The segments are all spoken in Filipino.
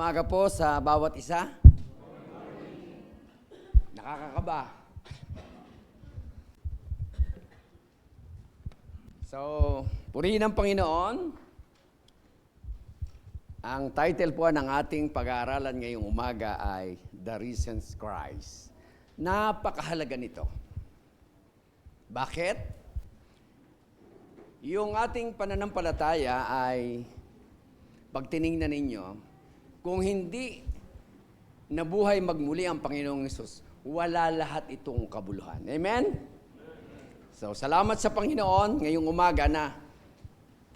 umaga po sa bawat isa. Nakakakaba. So, purihin ang Panginoon. Ang title po ng ating pag-aaralan ngayong umaga ay The Risen Christ. Napakahalaga nito. Bakit? Yung ating pananampalataya ay, pag tinignan ninyo, kung hindi nabuhay magmuli ang Panginoong Hesus, wala lahat itong kabuluhan. Amen? So, salamat sa Panginoon ngayong umaga na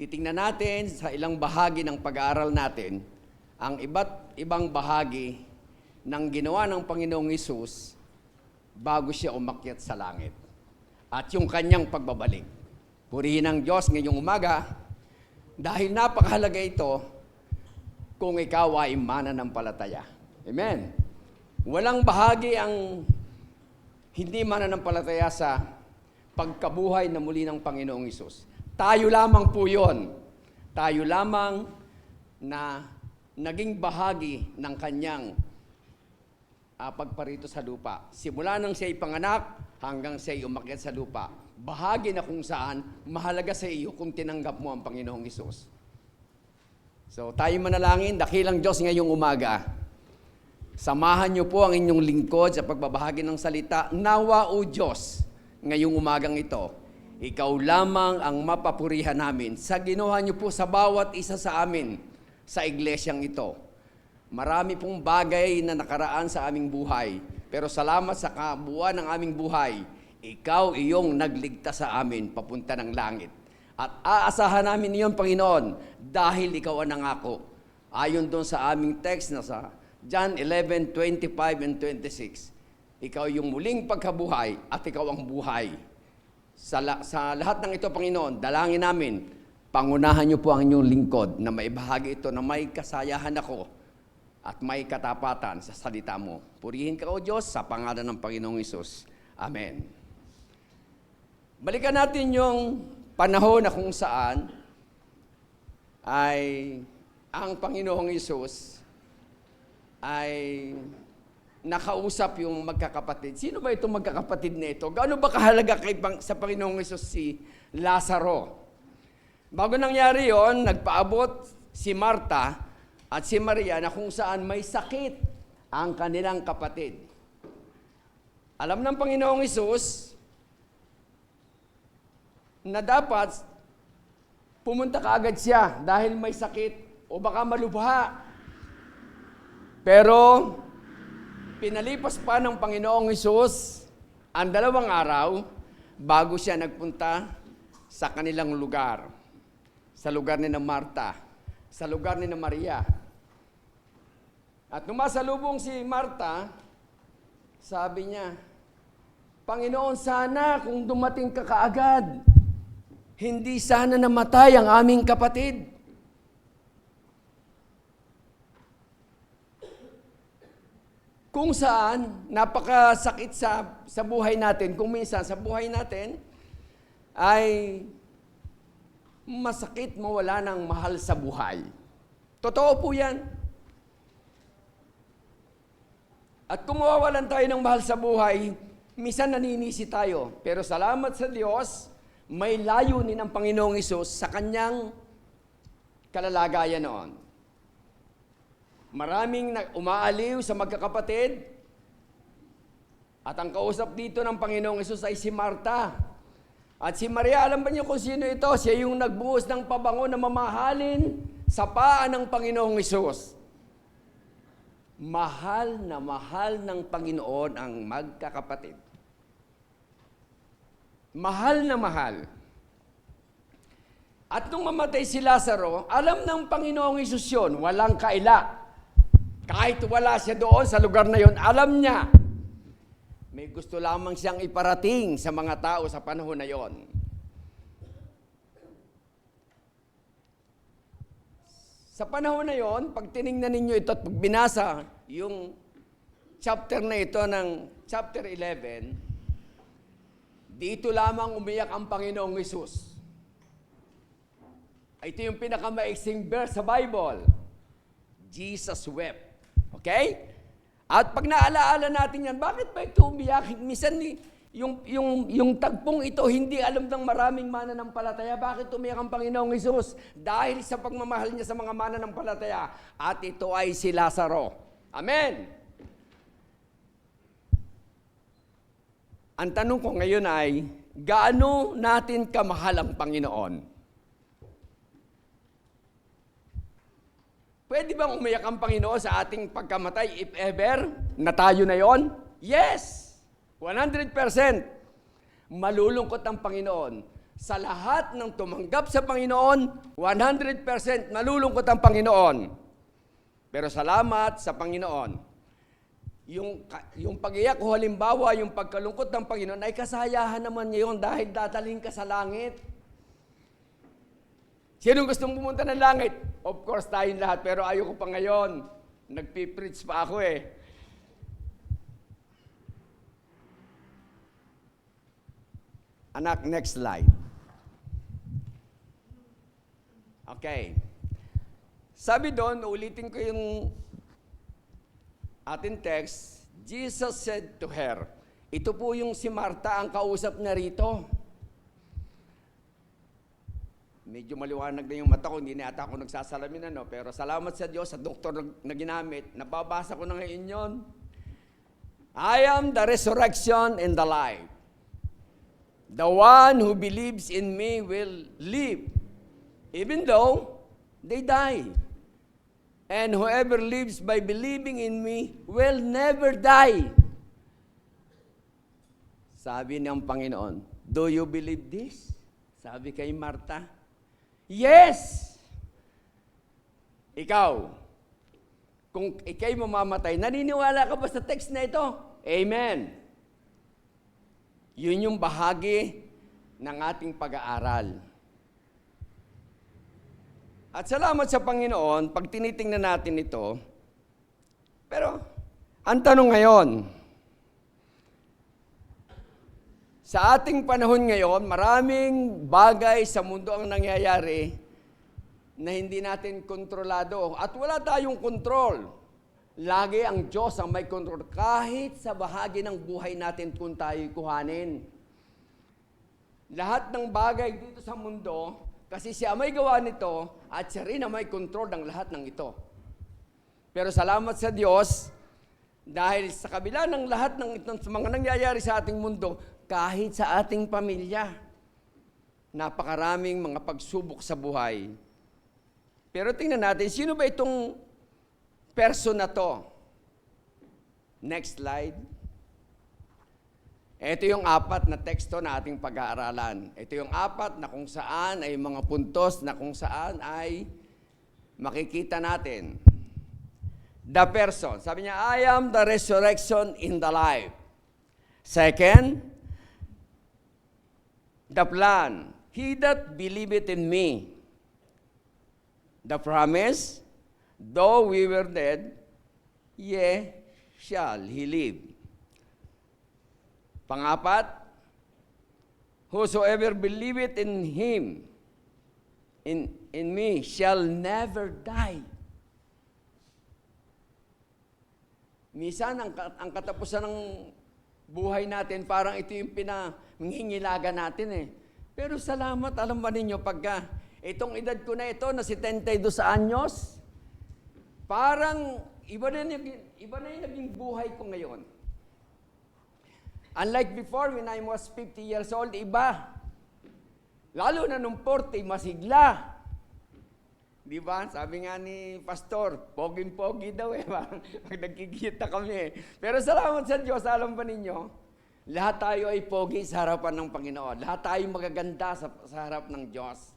titingnan natin sa ilang bahagi ng pag-aaral natin ang iba't ibang bahagi ng ginawa ng Panginoong Hesus bago siya umakyat sa langit. At yung kanyang pagbabalik. Purihin ang Diyos ngayong umaga dahil napakahalaga ito kung ikaw ay mananampalataya. Amen. Walang bahagi ang hindi mananampalataya sa pagkabuhay na muli ng Panginoong Hesus. Tayo lamang po yun. Tayo lamang na naging bahagi ng kanyang pagparito sa lupa. Simula nang siya'y panganak hanggang siya'y umakyat sa lupa. Bahagi na kung saan mahalaga sa iyo kung tinanggap mo ang Panginoong Hesus. So, tayo manalangin, dakilang Diyos ngayong umaga. Samahan niyo po ang inyong lingkod sa pagbabahagi ng salita. Nawa o Diyos, ngayong umagang ito, ikaw lamang ang mapapurihan namin sa ginawa niyo po sa bawat isa sa amin sa iglesyang ito. Marami pong bagay na nakaraan sa aming buhay, pero salamat sa kabuuan ng aming buhay, ikaw iyong nagligtas sa amin papunta ng langit. At aasahan namin iyon, Panginoon, dahil ikaw ang nangako. Ayon doon sa aming text na sa John 11:25 and 26. Ikaw yung muling pagkabuhay at ikaw ang buhay. Sa lahat ng ito, Panginoon, dalangin namin, pangunahan niyo po ang inyong lingkod na maibahagi ito na may kasayahan ako at may katapatan sa salita mo. Purihin ka, O Diyos, sa pangalan ng Panginoong Hesus. Amen. Balikan natin yung panahon na kung saan ay ang Panginoong Hesus ay nakausap yung magkakapatid. Sino ba itong magkakapatid na ito? Gaano ba kahalaga sa Panginoong Hesus si Lazaro? Bago nangyari yon, nagpaabot si Marta at si Maria na kung saan may sakit ang kanilang kapatid. Alam ng Panginoong Hesus na dapat pumunta kaagad siya dahil may sakit o baka malubha. Pero pinalipas pa ng Panginoong Hesus ang 2 araw bago siya nagpunta sa kanilang lugar. Sa lugar ni Marta, sa lugar ni Maria. At nung masalubong si Marta, sabi niya, Panginoon, sana kung dumating ka kaagad, hindi sana namatay ang aming kapatid. Kung saan, napakasakit sa buhay natin. Kung minsan sa buhay natin, ay masakit mawala ng mahal sa buhay. Totoo po yan. At kung mawawalan tayo ng mahal sa buhay, minsan naninisi tayo. Pero salamat sa Diyos, may layunin ang Panginoong Hesus sa kanyang kalalagayan noon. Maraming umaaliw sa magkakapatid at ang kausap dito ng Panginoong Hesus ay si Marta. At si Maria, alam ba niyo kung sino ito? Siya yung nagbuhos ng pabango na mamahalin sa paa ng Panginoong Hesus. Mahal ng Panginoon ang magkakapatid. Mahal na mahal. At nung mamatay si Lazaro, alam ng Panginoong Hesus yun, walang kaila. Kahit wala siya doon sa lugar na yun, alam niya. May gusto lamang siyang iparating sa mga tao sa panahon na yon. Sa panahon na yon, pag tiningnan ninyo ito at pag binasa yung chapter na ito ng chapter 11, dito lamang umiyak ang Panginoong Hesus. Ito yung pinakamaiksing verse sa Bible. Jesus wept. Okay? At pag naalaala natin yan, bakit ba ito umiyak? Minsan yung tagpong ito, hindi alam ng maraming mananampalataya. Bakit umiyak ang Panginoong Hesus? Dahil sa pagmamahal niya sa mga mananampalataya. At ito ay si Lazaro. Amen! Ang tanong ko ngayon ay, gaano natin kamahal ang Panginoon? Pwede bang umiyak ang Panginoon sa ating pagkamatay if ever na tayo na yon? Yes! 100%. Malulungkot ang Panginoon. Sa lahat ng tumanggap sa Panginoon, 100% malulungkot ang Panginoon. Pero salamat sa Panginoon. Yung pag-iyak o halimbawa, yung pagkalungkot ng Panginoon ay kasayahan naman niya yun dahil dadaling ka sa langit. Sinong gustong pumunta ng langit? Of course, tayong lahat. Pero ayoko pa ngayon. Nagpipreach pa ako eh. Anak, next slide. Okay. Sabi doon, ulitin ko yung ating text. Jesus said to her, ito po yung si Marta ang kausap na rito. Medyo maliwanag na yung mata ko, hindi na ata ako nagsasalamin, pero salamat sa Diyos, sa doktor na ginamit, nababasa ko na ngayon yun. I am the resurrection and the life. The one who believes in me will live, even though they die. And whoever lives by believing in me will never die. Sabi ng Panginoon, do you believe this? Sabi kay Marta, yes! Ikaw, kung ikay mamamatay, naniniwala ka ba sa text na ito? Amen. Yun yung bahagi ng ating pag-aaral. At salamat sa Panginoon, pag tinitingnan natin ito, pero ang tanong ngayon, sa ating panahon ngayon, maraming bagay sa mundo ang nangyayari na hindi natin kontrolado. At wala tayong kontrol. Lagi ang Diyos ang may kontrol. Kahit sa bahagi ng buhay natin kung tayo'y kuhanin. Lahat ng bagay dito sa mundo, kasi siya may gawa nito at siya rin ang may kontrol ng lahat ng ito. Pero salamat sa Diyos, dahil sa kabila ng lahat ng itong mga nangyayari sa ating mundo, kahit sa ating pamilya, napakaraming mga pagsubok sa buhay. Pero tingnan natin, sino ba itong person na to? Next slide. Ito yung apat na teksto na ating pag-aaralan. Ito yung apat na kung saan ay mga puntos na kung saan ay makikita natin. The person. Sabi niya, I am the resurrection in the life. Second, the plan. He that believeth in me. The promise, though we were dead, yet shall he live. Pangapat, whosoever believeth in him, in me, shall never die. Minsan, ang katapusan ng buhay natin, parang ito yung pinanghingilaga natin eh. Pero salamat, alam ba ninyo, pagka itong edad ko na ito, na 72 anyos, parang iba na yung naging buhay ko ngayon. Unlike before, when I was 50 years old, iba. Lalo na nung 40, masigla. Di ba? Sabi nga ni Pastor, poging-pogi daw eh. Pag nagkikita kami. Pero salamat sa Diyos, alam ba ninyo? Lahat tayo ay pogi sa harapan ng Panginoon. Lahat tayo magaganda sa harap ng Diyos.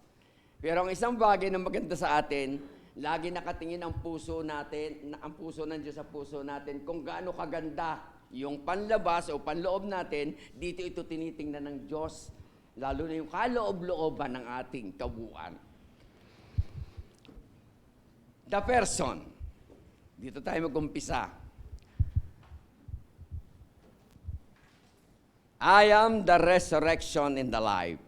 Pero ang isang bagay na maganda sa atin, lagi nakatingin ang puso natin, ang puso ng Diyos sa puso natin, kung gaano kaganda yung panlabas o panloob natin, dito ito tinitingnan ng Diyos. Lalo na yung kaloob-looban ng ating kabuuan. The person. Dito tayo mag-umpisa. I am the resurrection and the life.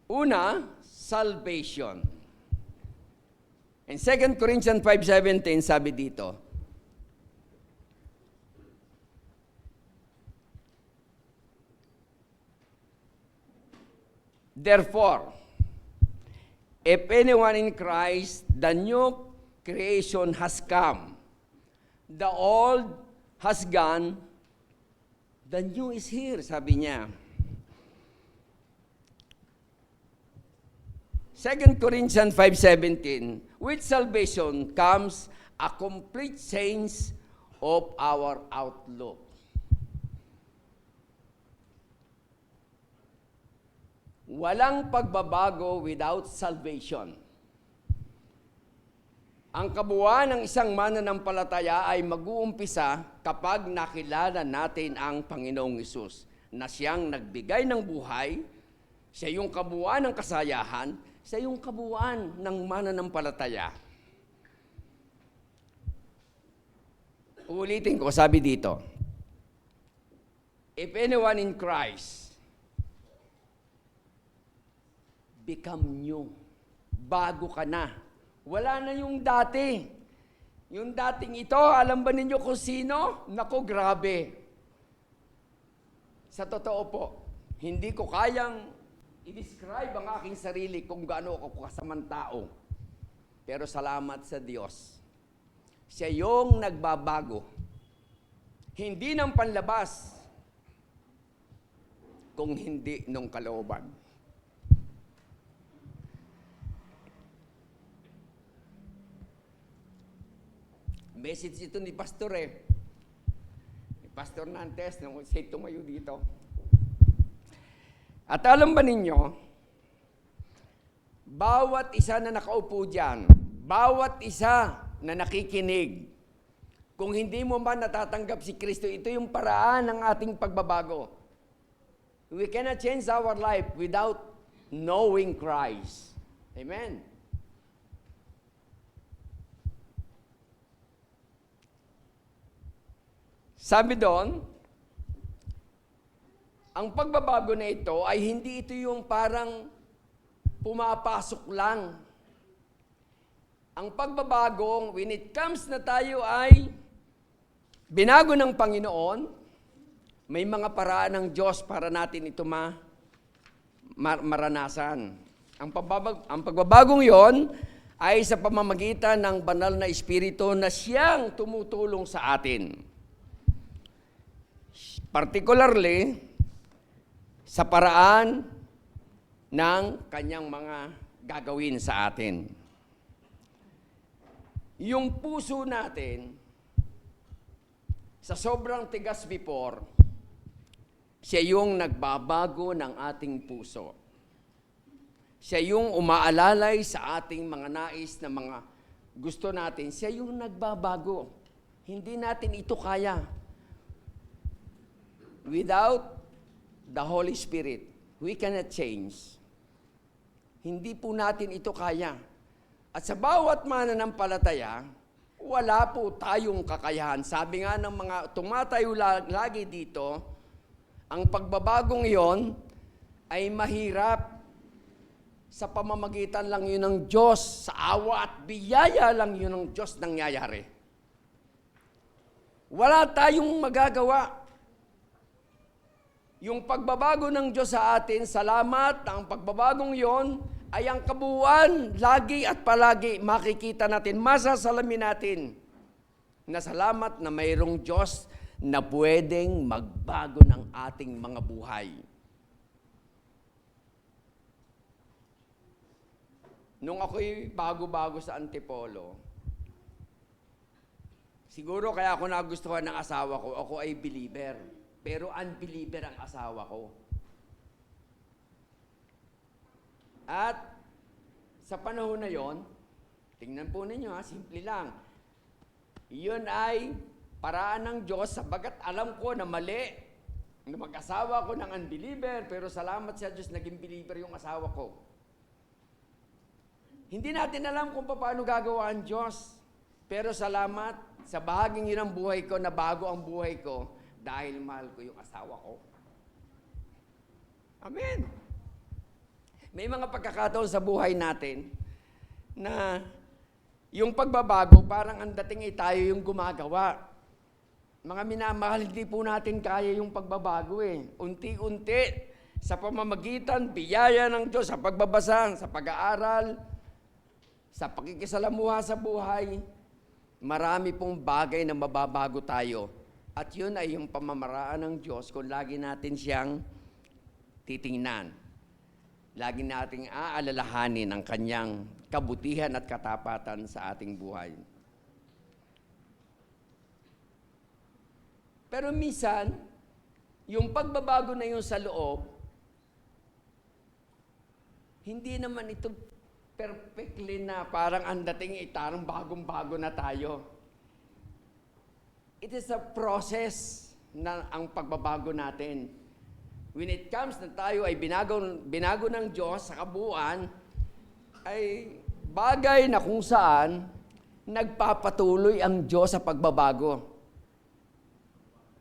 Una, salvation. In 2 Corinthians 5:17, sabi dito, therefore, if anyone in Christ, the new creation has come. The old has gone, the new is here, sabi niya. 2 Corinthians 5:17, with salvation comes a complete change of our outlook. Walang pagbabago without salvation. Ang kabuuan ng isang mananampalataya ay mag-uumpisa kapag nakilala natin ang Panginoong Hesus, na siyang nagbigay ng buhay, siya yung kabuuan ng kasayahan, siya yung kabuuan ng mananampalataya. Ulitin ko, sabi dito, if anyone in Christ, become new. Bago ka na. Wala na yung dati. Yung dating ito, alam ba ninyo kung sino? Naku, grabe. Sa totoo po, hindi ko kayang i-describe ang aking sarili kung gaano ako kasamang tao. Pero salamat sa Diyos. Siya yung nagbabago. Hindi ng panlabas, kung hindi nung kalooban. Message ito ni Pastor ni Pastor Nantes, nung siya tumayo dito. At alam ba ninyo, bawat isa na nakaupo dyan, bawat isa na nakikinig, kung hindi mo man natatanggap si Kristo, ito yung paraan ng ating pagbabago. We cannot change our life without knowing Christ. Amen. Sabi doon, ang pagbabago na ito ay hindi ito yung parang pumapasok lang. Ang pagbabagong, when it comes na tayo ay binago ng Panginoon, may mga paraan ng Diyos para natin ito maranasan. Ang pagbabagong yon ay sa pamamagitan ng banal na Espiritu na siyang tumutulong sa atin. Particularly, sa paraan ng kanyang mga gagawin sa atin. Yung puso natin, sa sobrang tigas before, siya yung nagbabago ng ating puso. Siya yung umaalalay sa ating mga nais na mga gusto natin. Siya yung nagbabago. Hindi natin ito kaya. Without the Holy Spirit, we cannot change. Hindi po natin ito kaya. At sa bawat mananampalataya, wala po tayong kakayahan. Sabi nga ng mga tumatayo lagi dito, ang pagbabagong iyon ay mahirap sa pamamagitan lang yun ng Diyos, sa awa at biyaya lang yun ng Diyos nangyayari. Wala tayong magagawa. Yung pagbabago ng Diyos sa atin, salamat, ang pagbabagong yon ay ang kabuuan, lagi at palagi makikita natin, masasalamin natin na salamat na mayroong Diyos na pwedeng magbago ng ating mga buhay. Nung ako'y bago-bago sa Antipolo, siguro kaya ako nagustuhan ng asawa ko, ako ay believer. Pero unbeliever ang asawa ko. At sa panahon na yon, tingnan po ninyo simple lang. Iyon ay paraan ng Diyos sabagat alam ko na mali na mag-asawa ko ng unbeliever, pero salamat sa Diyos naging believer yung asawa ko. Hindi natin alam kung paano gagawa ang Diyos. Pero salamat sa bahaging yun ng buhay ko na bago ang buhay ko, dahil mahal ko yung asawa ko. Amen. May mga pagkakataon sa buhay natin na yung pagbabago, parang ang dating ay tayo yung gumagawa. Mga minamahal, hindi po natin kaya yung pagbabago eh. Unti-unti, sa pamamagitan, biyaya ng Diyos, sa pagbabasa, sa pag-aaral, sa pakikisalamuha sa buhay, marami pong bagay na mababago tayo. At yun ay yung pamamaraan ng Diyos kung lagi natin siyang titingnan. Lagi nating aalalahanin ang kanyang kabutihan at katapatan sa ating buhay. Pero minsan, yung pagbabago na yun sa loob, hindi naman ito perfectly na parang ang dating itarang bagong-bago na tayo. It is a process na ang pagbabago natin. When it comes na tayo ay binago ng Diyos sa kabuuan, ay bagay na kung saan nagpapatuloy ang Diyos sa pagbabago.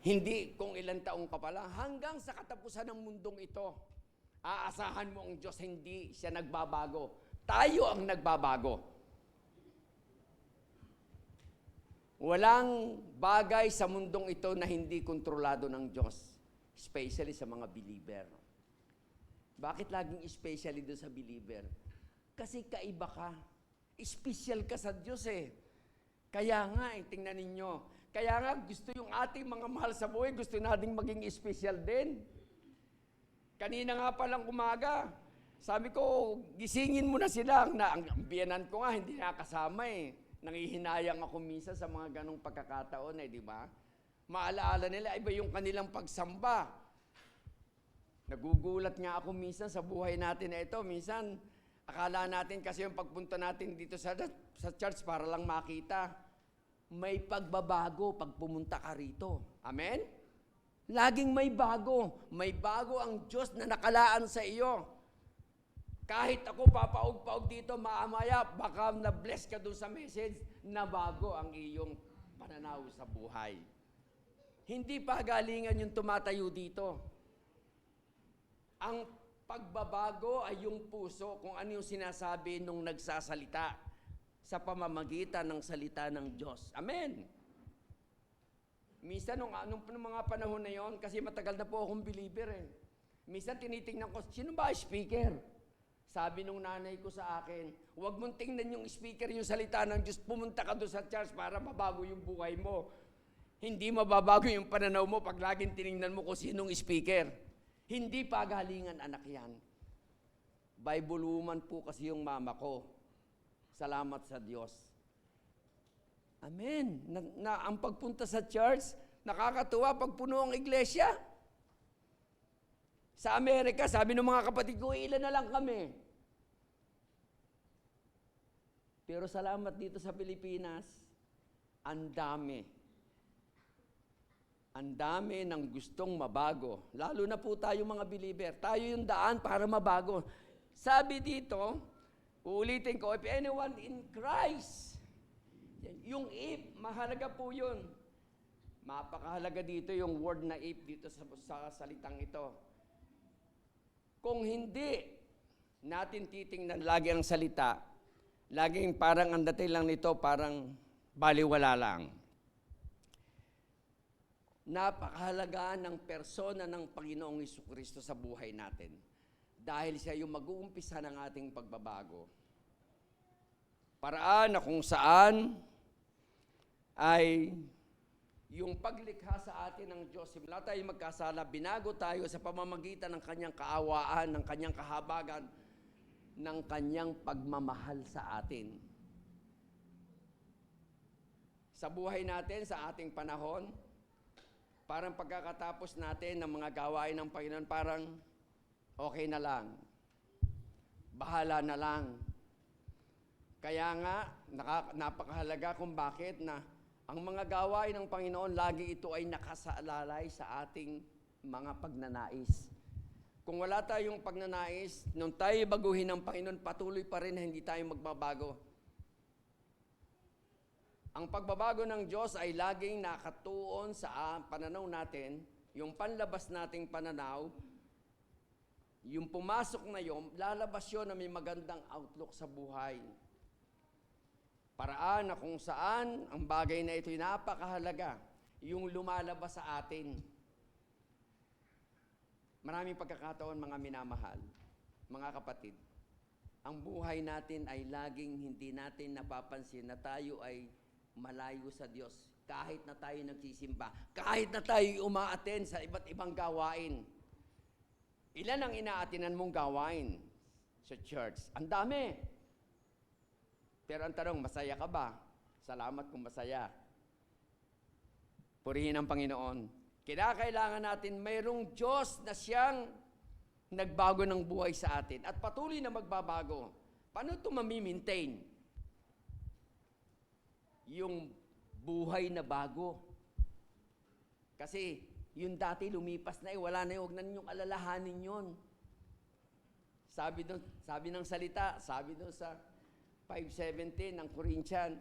Hindi kung ilang taong ka pa lang, hanggang sa katapusan ng mundong ito, aasahan mo ang Diyos, hindi siya nagbabago. Tayo ang nagbabago. Walang bagay sa mundong ito na hindi kontrolado ng Diyos. Especially sa mga believer. Bakit laging especially doon sa believer? Kasi kaiba ka. Special ka sa Diyos eh. Kaya nga, tingnan ninyo. Kaya nga, gusto yung ating mga mahal sa buhay, gusto nating maging special din. Kanina nga palang umaga, sabi ko, gisingin mo na sila. Ang biyanan ko nga, hindi nakasama eh. Nangihinayang ako minsan sa mga ganong pagkakataon eh, di ba? Maalaala nila, iba yung kanilang pagsamba. Nagugulat nga ako minsan sa buhay natin na ito. Minsan, akala natin kasi yung pagpunta natin dito sa church para lang makita. May pagbabago pag pumunta ka rito. Amen? Laging may bago. May bago ang Diyos na nakalaan sa iyo. Kahit ako papaog-paog dito, maamaya, baka na-bless ka doon sa message na bago ang iyong pananaw sa buhay. Hindi pagalingan yung tumatayo dito. Ang pagbabago ay yung puso kung ano yung sinasabi nung nagsasalita sa pamamagitan ng salita ng Diyos. Amen! Minsan, nung mga panahon na yon, kasi matagal na po akong believer eh. Minsan tinitingnan ko, sino ba speaker? Sabi nung nanay ko sa akin, huwag mong tingnan yung speaker, yung salita ng Diyos, pumunta ka doon sa church para mabago yung buhay mo. Hindi mababago yung pananaw mo pag laging tinignan mo kung sinong speaker. Hindi pagalingan, anak yan. Bible woman po kasi yung mama ko. Salamat sa Diyos. Amen. Ang pagpunta sa church, nakakatuwa pag puno ang iglesia. Sa Amerika, sabi ng mga kapatid ko, ilan na lang kami. Pero salamat dito sa Pilipinas, ang dami. Ang dami ng gustong mabago. Lalo na po tayo mga believer. Tayo yung daan para mabago. Sabi dito, uulitin ko, if anyone in Christ, yung if, mahalaga po yun. Mapakahalaga dito yung word na if dito sa salitang ito. Kung hindi natin titingnan lagi ang salita, laging parang ang dating lang nito, parang baliwala lang. Napakahalaga ng persona ng Panginoong Jesucristo sa buhay natin. Dahil siya yung mag-uumpisa ng ating pagbabago. Paraan na kung saan ay yung paglikha sa atin ng Diyos, simula tayo magkasala, binago tayo sa pamamagitan ng kanyang kaawaan, ng kanyang kahabagan, ng kanyang pagmamahal sa atin. Sa buhay natin, sa ating panahon, parang pagkakatapos natin ng mga gawain ng Panginoon, parang okay na lang. Bahala na lang. Kaya nga, napakahalaga kung bakit na ang mga gawain ng Panginoon, lagi ito ay nakasalalay sa ating mga pagnanais. Kung wala tayong pagnanais, nung tayo baguhin ng Panginoon, patuloy pa rin na hindi tayo magbabago. Ang pagbabago ng Diyos ay laging nakatuon sa pananaw natin, yung panlabas nating pananaw, yung pumasok na yun, lalabas yun na may magandang outlook sa buhay. Paraan na kung saan ang bagay na ito'y napakahalaga, yung lumalabas sa atin. Maraming pagkakataon, mga minamahal, mga kapatid, ang buhay natin ay laging hindi natin napapansin na tayo ay malayo sa Diyos. Kahit na tayo nagsisimba, kahit na tayo umaaten sa iba't ibang gawain. Ilan ang inaatinan mong gawain sa church? Ang dami. Pero ang tanong, masaya ka ba? Salamat kung masaya. Purihin ang Panginoon. Kinakailangan natin mayroong Diyos na siyang nagbago ng buhay sa atin at patuloy na magbabago. Paano ito mamimaintain? Yung buhay na bago. Kasi yung dati lumipas na wala na, huwag na ninyong alalahanin yun. Sabi ng salita, sabi doon sa 5:17 ng Corinthian,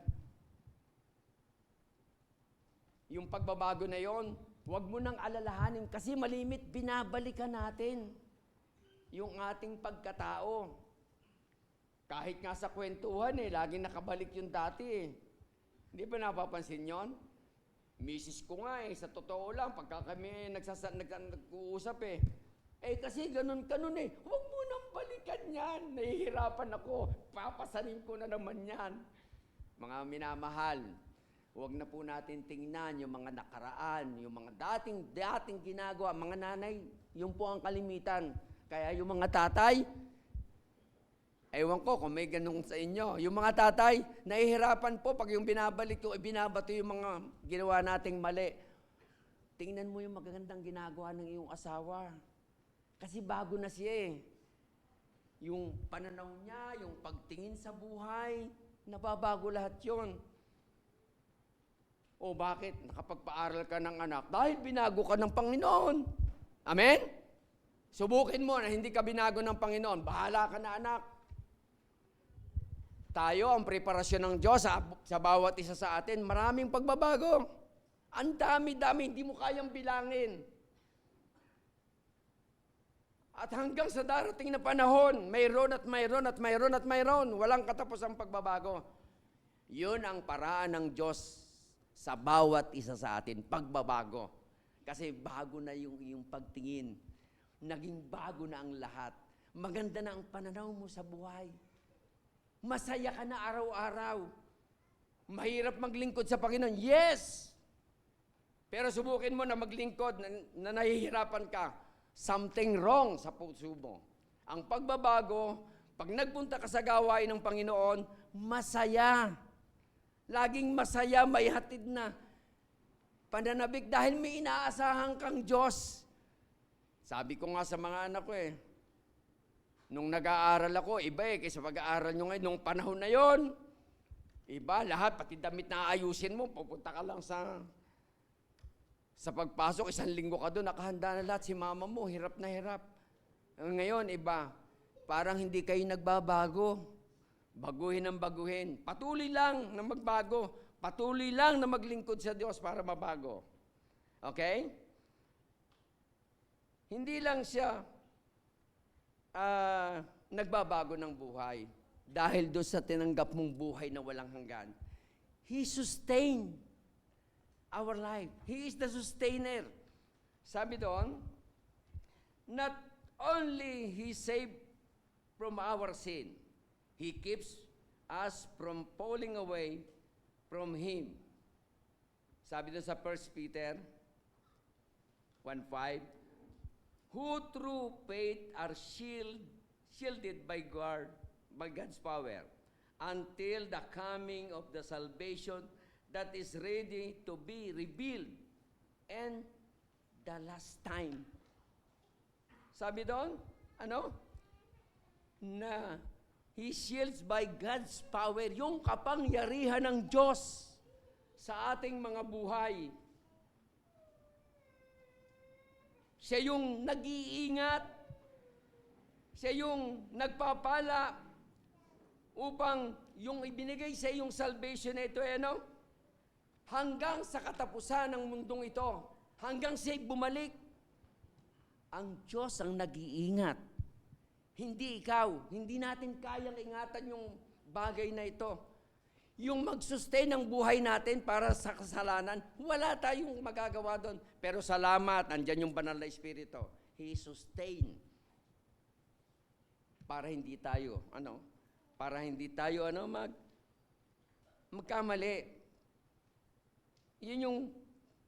yung pagbabago na yon, huwag mo nang alalahanin kasi malimit binabalikan natin yung ating pagkatao. Kahit nga sa kwentuhan laging nakabalik yung dati Hindi ba napapansin yon? Misis ko nga sa totoo lang, pagka kami nag-uusap kasi ganun huwag mo nang balikan yan, nahihirapan ako, papasanin ko na naman yan. Mga minamahal, huwag na po natin tingnan yung mga nakaraan, yung mga dating ginagawa, mga nanay, yun po ang kalimitan. Kaya yung mga tatay, ewan ko kung may ganun sa inyo. Yung mga tatay, nahihirapan po pag yung binabato yung mga ginawa nating mali. Tingnan mo yung magagandang ginagawa ng iyong asawa. Kasi bago na siya Yung pananaw niya, yung pagtingin sa buhay, nababago lahat yon. O bakit? Nakapagpaaral ka ng anak dahil binago ka ng Panginoon. Amen? Subukin mo na hindi ka binago ng Panginoon. Bahala ka na, anak. Tayo, ang preparasyon ng Diyos sa bawat isa sa atin, maraming pagbabago. Ang dami-dami, hindi mo kayang bilangin. At hanggang sa darating na panahon, mayroon at mayroon at mayroon at mayroon. Walang katapos ang pagbabago. Yun ang paraan ng Diyos sa bawat isa sa atin, pagbabago. Kasi bago na yung iyong pagtingin. Naging bago na ang lahat. Maganda na ang pananaw mo sa buhay. Masaya ka na araw-araw. Mahirap maglingkod sa Panginoon. Yes! Pero subukin mo na maglingkod na nahihirapan ka. Something wrong sa puso mo. Ang pagbabago, pag nagpunta ka sa gawain ng Panginoon, masaya. Laging masaya, may hatid na pananabik dahil may inaasahan kang Diyos. Sabi ko nga sa mga anak ko nung nag-aaral ako, iba kaysa pag-aaral nyo ngayon, nung panahon na yon, iba, lahat, pati damit na ayusin mo, pupunta ka lang sa pagpasok, 1 linggo ka doon, nakahanda na lahat, si mama mo, hirap na hirap. Ngayon, iba, parang hindi kayo nagbabago. Baguhin ang baguhin. Patuloy lang na magbago. Patuloy lang na maglingkod sa Diyos para mabago. Okay? Hindi lang siya nagbabago ng buhay dahil doon sa tinanggap mong buhay na walang hanggan. He sustained our life. He is the sustainer. Sabi doon, not only He saved from our sin, He keeps us from falling away from Him. Sabi doon sa 1 Peter 1:5, who through faith are shielded by God's power until the coming of the salvation that is ready to be revealed and the last time. Sabi doon, na He shields by God's power, yung kapangyarihan ng Diyos sa ating mga buhay. Siya yung nag-iingat, siya yung nagpapala upang yung ibinigay sa iyong salvation na ito, hanggang sa katapusan ng mundong ito, hanggang siya'y bumalik. Ang Diyos ang nag-iingat Hindi ikaw. Hindi natin kayang ingatan yung bagay na ito. Yung mag-sustain ng buhay natin para sa kasalanan, wala tayong magagawa doon. Pero salamat, andyan yung banal na Espiritu. He sustain. Para hindi tayo, magkamali. Yun yung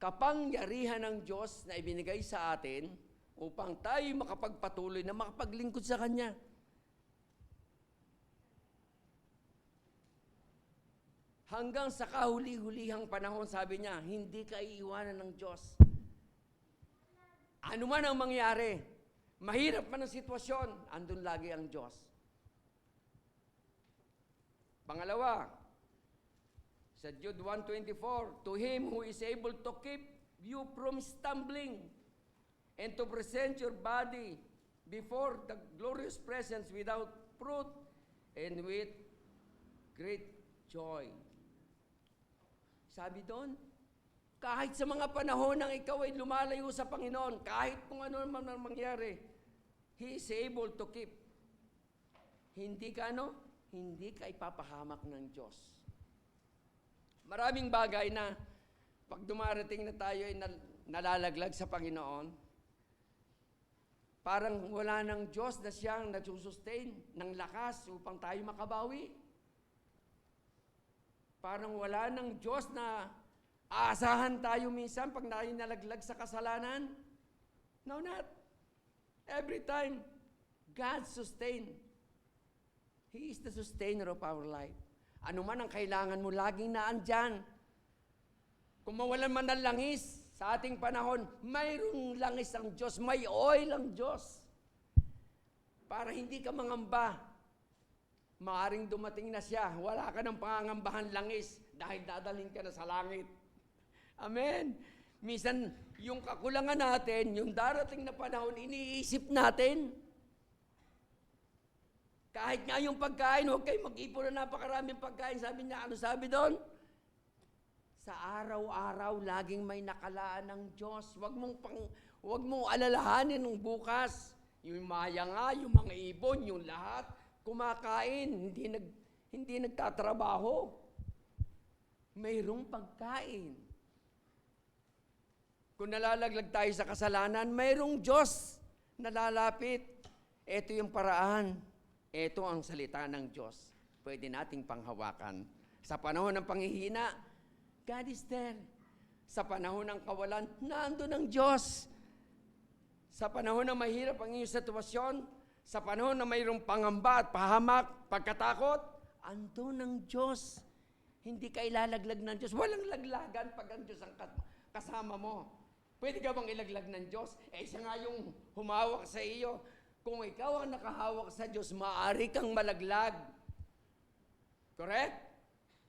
kapangyarihan ng Diyos na ibinigay sa atin upang tayo makapagpatuloy na makapaglingkod sa Kanya. Hanggang sa kahuli-hulihang panahon, sabi niya, hindi ka iiwanan ng Diyos. Ano man ang mangyari, mahirap man ang sitwasyon, andun lagi ang Diyos. Pangalawa, sa Jude 1:24, to Him who is able to keep you from stumbling and to present your body before the glorious presence without fruit and with great joy. Sabi doon, kahit sa mga panahon nang ikaw ay lumalayo sa Panginoon, kahit kung ano man ang mangyari, He is able to keep. Hindi ka ipapahamak ng Diyos. Maraming bagay na pag dumarating na tayo ay nalalaglag sa Panginoon, parang wala ng Diyos na siyang nagsusustain ng lakas upang tayo makabawi. Parang wala ng Diyos na aasahan tayo minsan pag tayo nalaglag sa kasalanan. No, not. Every time, God sustain. He is the sustainer of our life. Ano man ang kailangan mo, laging naandyan. Kung mawalan man ng langis sa ating panahon, mayroong langis ang Diyos, may oil ang Diyos. Para hindi ka mangamba. Maaring dumating na siya, wala ka ng pangangambahan langis dahil dadalhin ka na sa langit. Amen. Minsan, yung kakulangan natin, yung darating na panahon, iniisip natin. Kahit nga yung pagkain, huwag kayo mag-ipon na napakaraming pagkain. Sabi niya, ano sabi doon? Sa araw-araw, laging may nakalaan ng Diyos. Huwag mong alalahanin ng bukas. Yung maya nga, yung mga ibon, yung lahat, kumakain, hindi nagtatrabaho. Mayroong pagkain. Kung nalalaglag tayo sa kasalanan, mayroong Diyos na lalapit. Ito yung paraan. Ito ang salita ng Diyos. Pwede nating panghawakan. Sa panahon ng panghihina, God is there. Sa panahon ng kawalan, nandun ang Diyos. Sa panahon ng mahirap ang iyong sitwasyon, sa panahon na mayroong pangamba at pahamak, pagkatakot, andun ang Diyos. Hindi ka ilalaglag ng Diyos. Walang laglagan pag ang Diyos ang kasama mo. Pwede ka bang ilaglag ng Diyos? Siya nga yung humawak sa iyo. Kung ikaw ang nakahawak sa Diyos, maaari kang malaglag. Correct?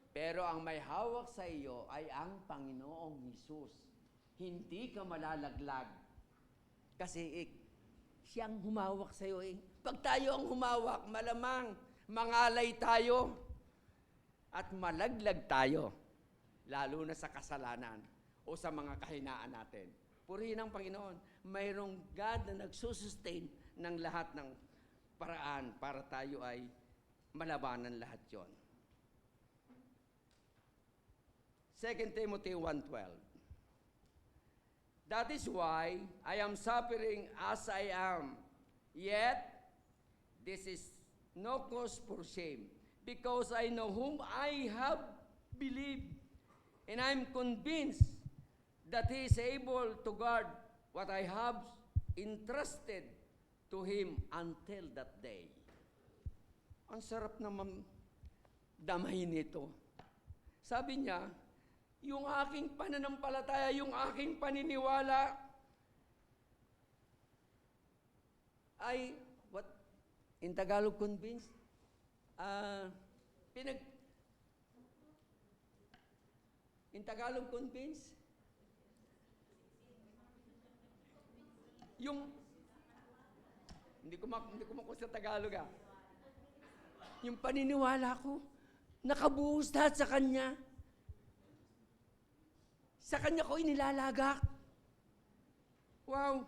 Pero ang may hawak sa iyo ay ang Panginoong Hesus. Hindi ka malalaglag. Kasi siyang humawak sa iyo. Pag tayo ang humawak, malamang mangalay tayo at malaglag tayo, lalo na sa kasalanan o sa mga kahinaan natin. Purihin ang Panginoon. Mayroong God na nagsusustain ng lahat ng paraan para tayo ay malabanan lahat yon. 2 Timothy 1:12. That is why I am suffering as I am. Yet, this is no cause for shame, because I know whom I have believed, and I am convinced that He is able to guard what I have entrusted to Him until that day. Ang sarap naman damahin ito. Sabi niya, yung aking pananampalataya, yung aking paniniwala ay, what, in Tagalog convinced? In Tagalog convinced? Yung, hindi ko makuha sa Tagalog Yung paniniwala ko, nakabuhos lahat sa Kanya. Sa Kanya ko inilalagak. Wow!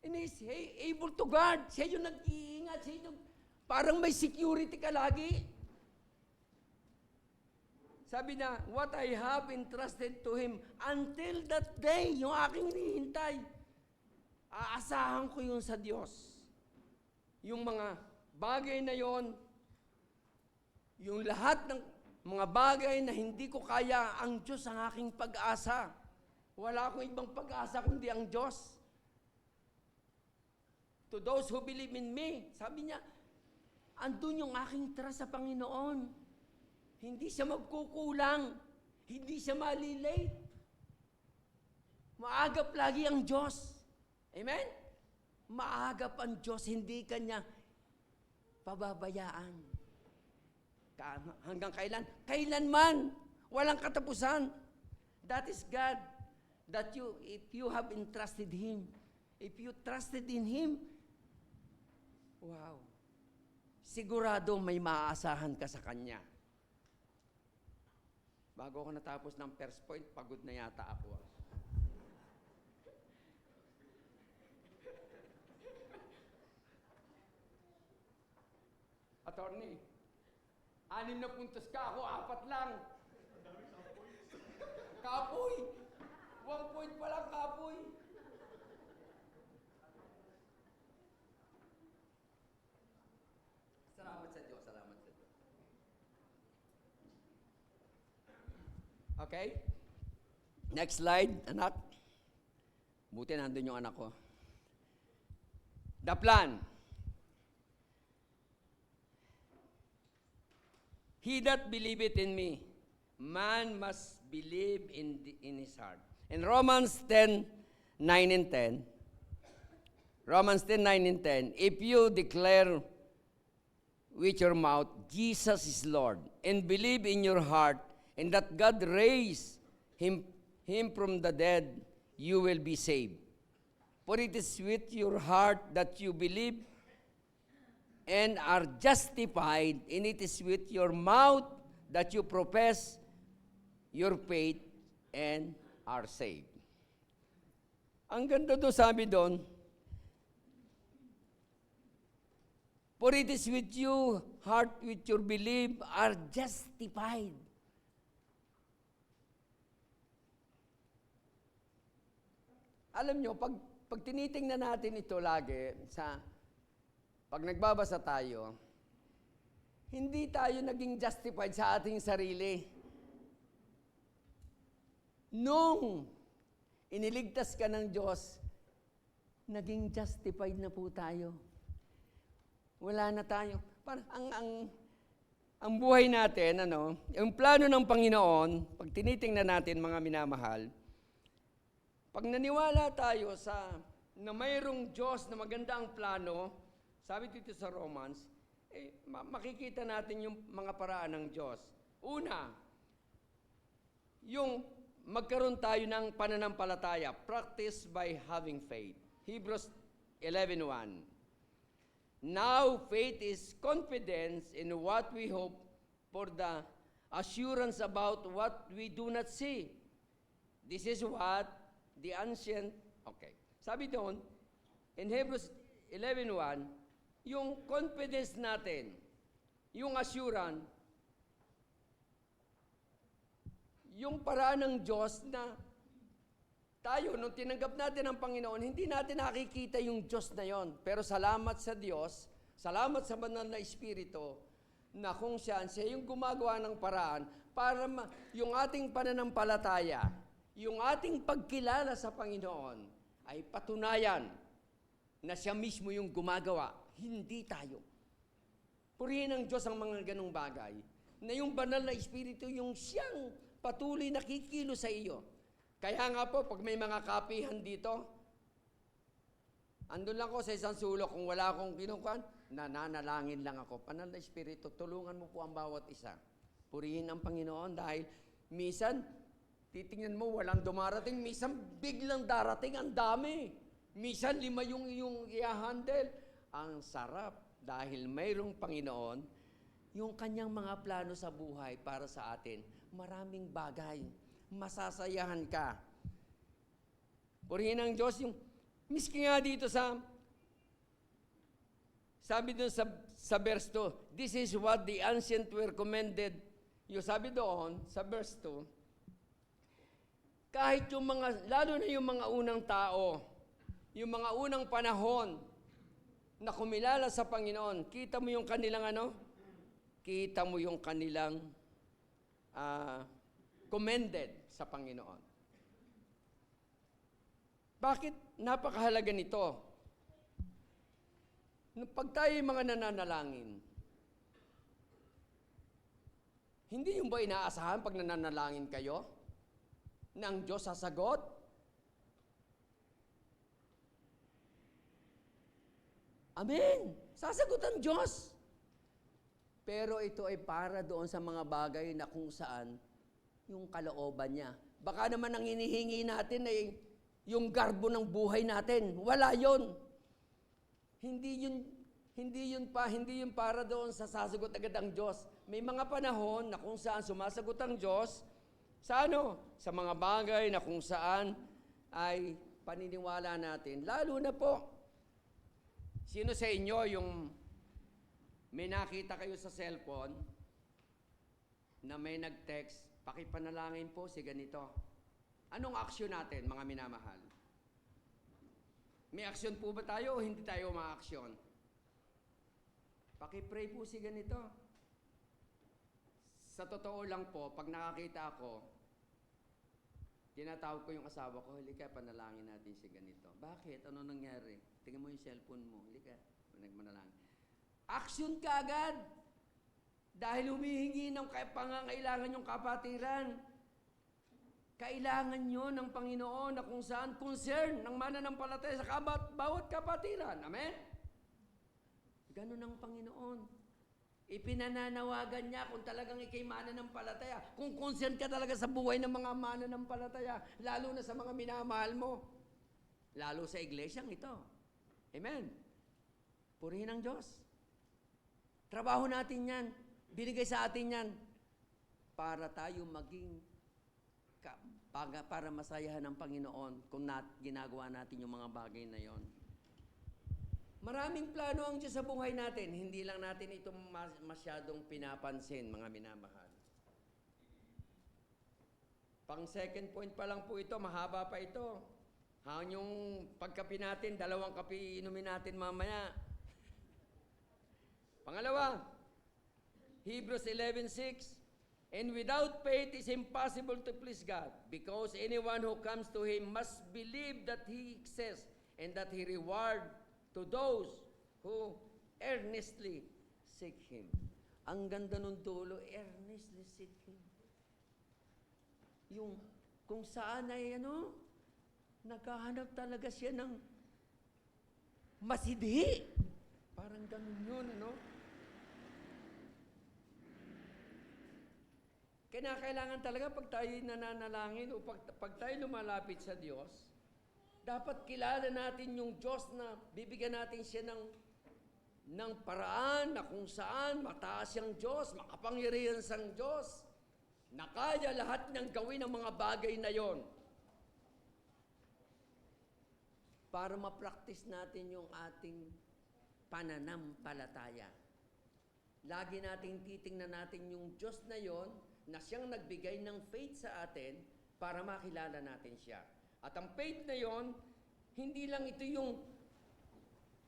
And he's able to guard. Siya yung nag-iingat. Siya yung parang may security ka lagi. Sabi na, what I have entrusted to Him until that day, yung aking hinihintay, aasahan ko yun sa Diyos. Yung mga bagay na yon, yung lahat ng mga bagay na hindi ko kaya, ang Diyos ang aking pag-asa. Wala akong ibang pag-asa kundi ang Diyos. To those who believe in me, sabi niya, andun yung aking trust sa Panginoon. Hindi siya magkukulang. Hindi siya malilate. Maagap lagi ang Diyos. Amen? Maagap ang Diyos, hindi Kanya pababayaan. Hanggang kailan? Kailanman. Walang katapusan. That is God. That if you have entrusted Him, if you trusted in Him, wow, sigurado may maaasahan ka sa Kanya. Bago ako natapos ng first point, pagod na yata ako. Attorney, 6 na puntos ka, ako 4 lang. Kapoy! 1 point pa lang, kapoy! Salamat sa Diyos, salamat sa Diyos. Okay? Next slide, anak. Buti nandun yung anak ko. The plan. He that believeth in me, man must believe in his heart. In Romans 10:9 and 10, Romans 10:9 and 10, if you declare with your mouth, Jesus is Lord, and believe in your heart, and that God raised him from the dead, you will be saved. For it is with your heart that you believe and are justified, and it is with your mouth that you profess your faith and are saved. Ang ganda doon, sabi doon, for it is with you, heart, with your belief, are justified. Alam nyo, pag tinitingnan natin ito lagi, pag nagbabasa tayo, hindi tayo naging justified sa ating sarili. Nung iniligtas ka ng Diyos, naging justified na po tayo. Wala na tayo. Parang ang buhay natin, yung plano ng Panginoon, pag tinitingnan natin mga minamahal, pag naniwala tayo na mayroong Diyos na maganda ang plano, sabi dito sa Romans, makikita natin yung mga paraan ng Diyos. Una, yung magkaroon tayo ng pananampalataya, practice by having faith. Hebrews 11:1. Now faith is confidence in what we hope for, the assurance about what we do not see. This is what the ancient, okay. Sabi doon, in Hebrews 11:1, yung confidence natin, yung assurance, yung paraan ng Diyos na tayo, nung tinanggap natin ang Panginoon, hindi natin nakikita yung Diyos na yon. Pero salamat sa Diyos, salamat sa banal na Espiritu, na kung siya yung gumagawa ng paraan para yung ating pananampalataya, yung ating pagkilala sa Panginoon, ay patunayan na siya mismo yung gumagawa, hindi tayo. Purihin ng Diyos ang mga ganong bagay, na yung banal na Espiritu, yung siyang patuloy na kikilo sa iyo. Kaya nga po, pag may mga kapihan dito, andun lang ako sa isang sulok, kung wala akong kinukuhan, nananalangin lang ako. Banal na Espiritu, tulungan mo po ang bawat isa. Purihin ang Panginoon dahil minsan, titingnan mo, walang dumarating. Minsan, biglang darating, ang dami. Minsan, 5 yung i-handle. Ang sarap dahil mayroong Panginoon, yung kanyang mga plano sa buhay para sa atin, maraming bagay. Masasayahan ka. Purihin ng Diyos yung Miski nga dito sabi doon sa verse 2, this is what the ancient were commended. Yung sabi doon, sa verse 2, kahit yung mga, lalo na yung mga unang tao, yung mga unang panahon na kumilala sa Panginoon, kita mo yung kanilang Kita mo yung kanilang commended sa Panginoon. Bakit napakahalaga nito? Pag tayo mga nananalangin, hindi yung ba inaasahan pag nananalangin kayo na ang Diyos sasagot? Amen! Sasagot ang Diyos. Pero ito ay para doon sa mga bagay na kung saan yung kalooban niya. Baka naman ang hinihingi natin ay yung garbo ng buhay natin. Wala yon. Hindi yun para doon sa sasagot agad ang Diyos. May mga panahon na kung saan sumasagot ang Diyos sa Sa mga bagay na kung saan ay paniniwala natin. Lalo na po, sino sa inyo yung may nakita kayo sa cellphone na may nag-text, pakipanalangin po si ganito. Anong aksyon natin, mga minamahal? May aksyon po ba tayo o hindi tayo ma-aksyon? Pakipray po si ganito. Sa totoo lang po, pag nakakita ako, tinatawag ko yung asawa ko, halika, panalangin natin si ganito. Bakit? Ano nangyari? Tingnan mo yung cellphone mo. Halika, nagmanalangin. Aksyon ka agad. Dahil humihingi ng pangangailangan yung kapatiran. Kailangan nyo ng Panginoon na kung saan concern ng mananampalataya sa bawat kapatiran. Amen? Ganun ang Panginoon. Ipinananawagan niya kung talagang ikay mananampalataya. Kung concern ka talaga sa buhay ng mga mananampalataya, lalo na sa mga minamahal mo. Lalo sa iglesyang ito. Amen? Purihin ang Diyos. Trabaho natin yan. Binigay sa atin yan. Para tayo maging para masayahan ng Panginoon kung ginagawa natin yung mga bagay na yon. Maraming plano ang Diyos sa buhay natin. Hindi lang natin ito masyadong pinapansin, mga minamahal. Pang second point pa lang po ito, mahaba pa ito. Yung pagkapi natin, 2 kape inumin natin mamaya. Pangalawa, Hebrews 11:6, and without faith is impossible to please God, because anyone who comes to Him must believe that He exists and that He reward to those who earnestly seek Him. Ang ganda nung dulo, earnestly seek Him. Yung kung saan ay naghahanap talaga siya ng masidhi. Parang ganun yun, Kailangan talaga pag tayo nananalangin o pag tayo lumalapit sa Diyos, dapat kilala natin yung Diyos na bibigyan natin siya ng paraan na kung saan mataas yung Diyos, makapangyarihan sang Diyos, na kaya lahat ng gawin ng mga bagay na yon. Para ma-practice natin yung ating pananampalataya. Lagi nating titingnan natin yung Diyos na yon, na siyang nagbigay ng faith sa atin para makilala natin siya. At ang faith na yon, hindi lang ito yung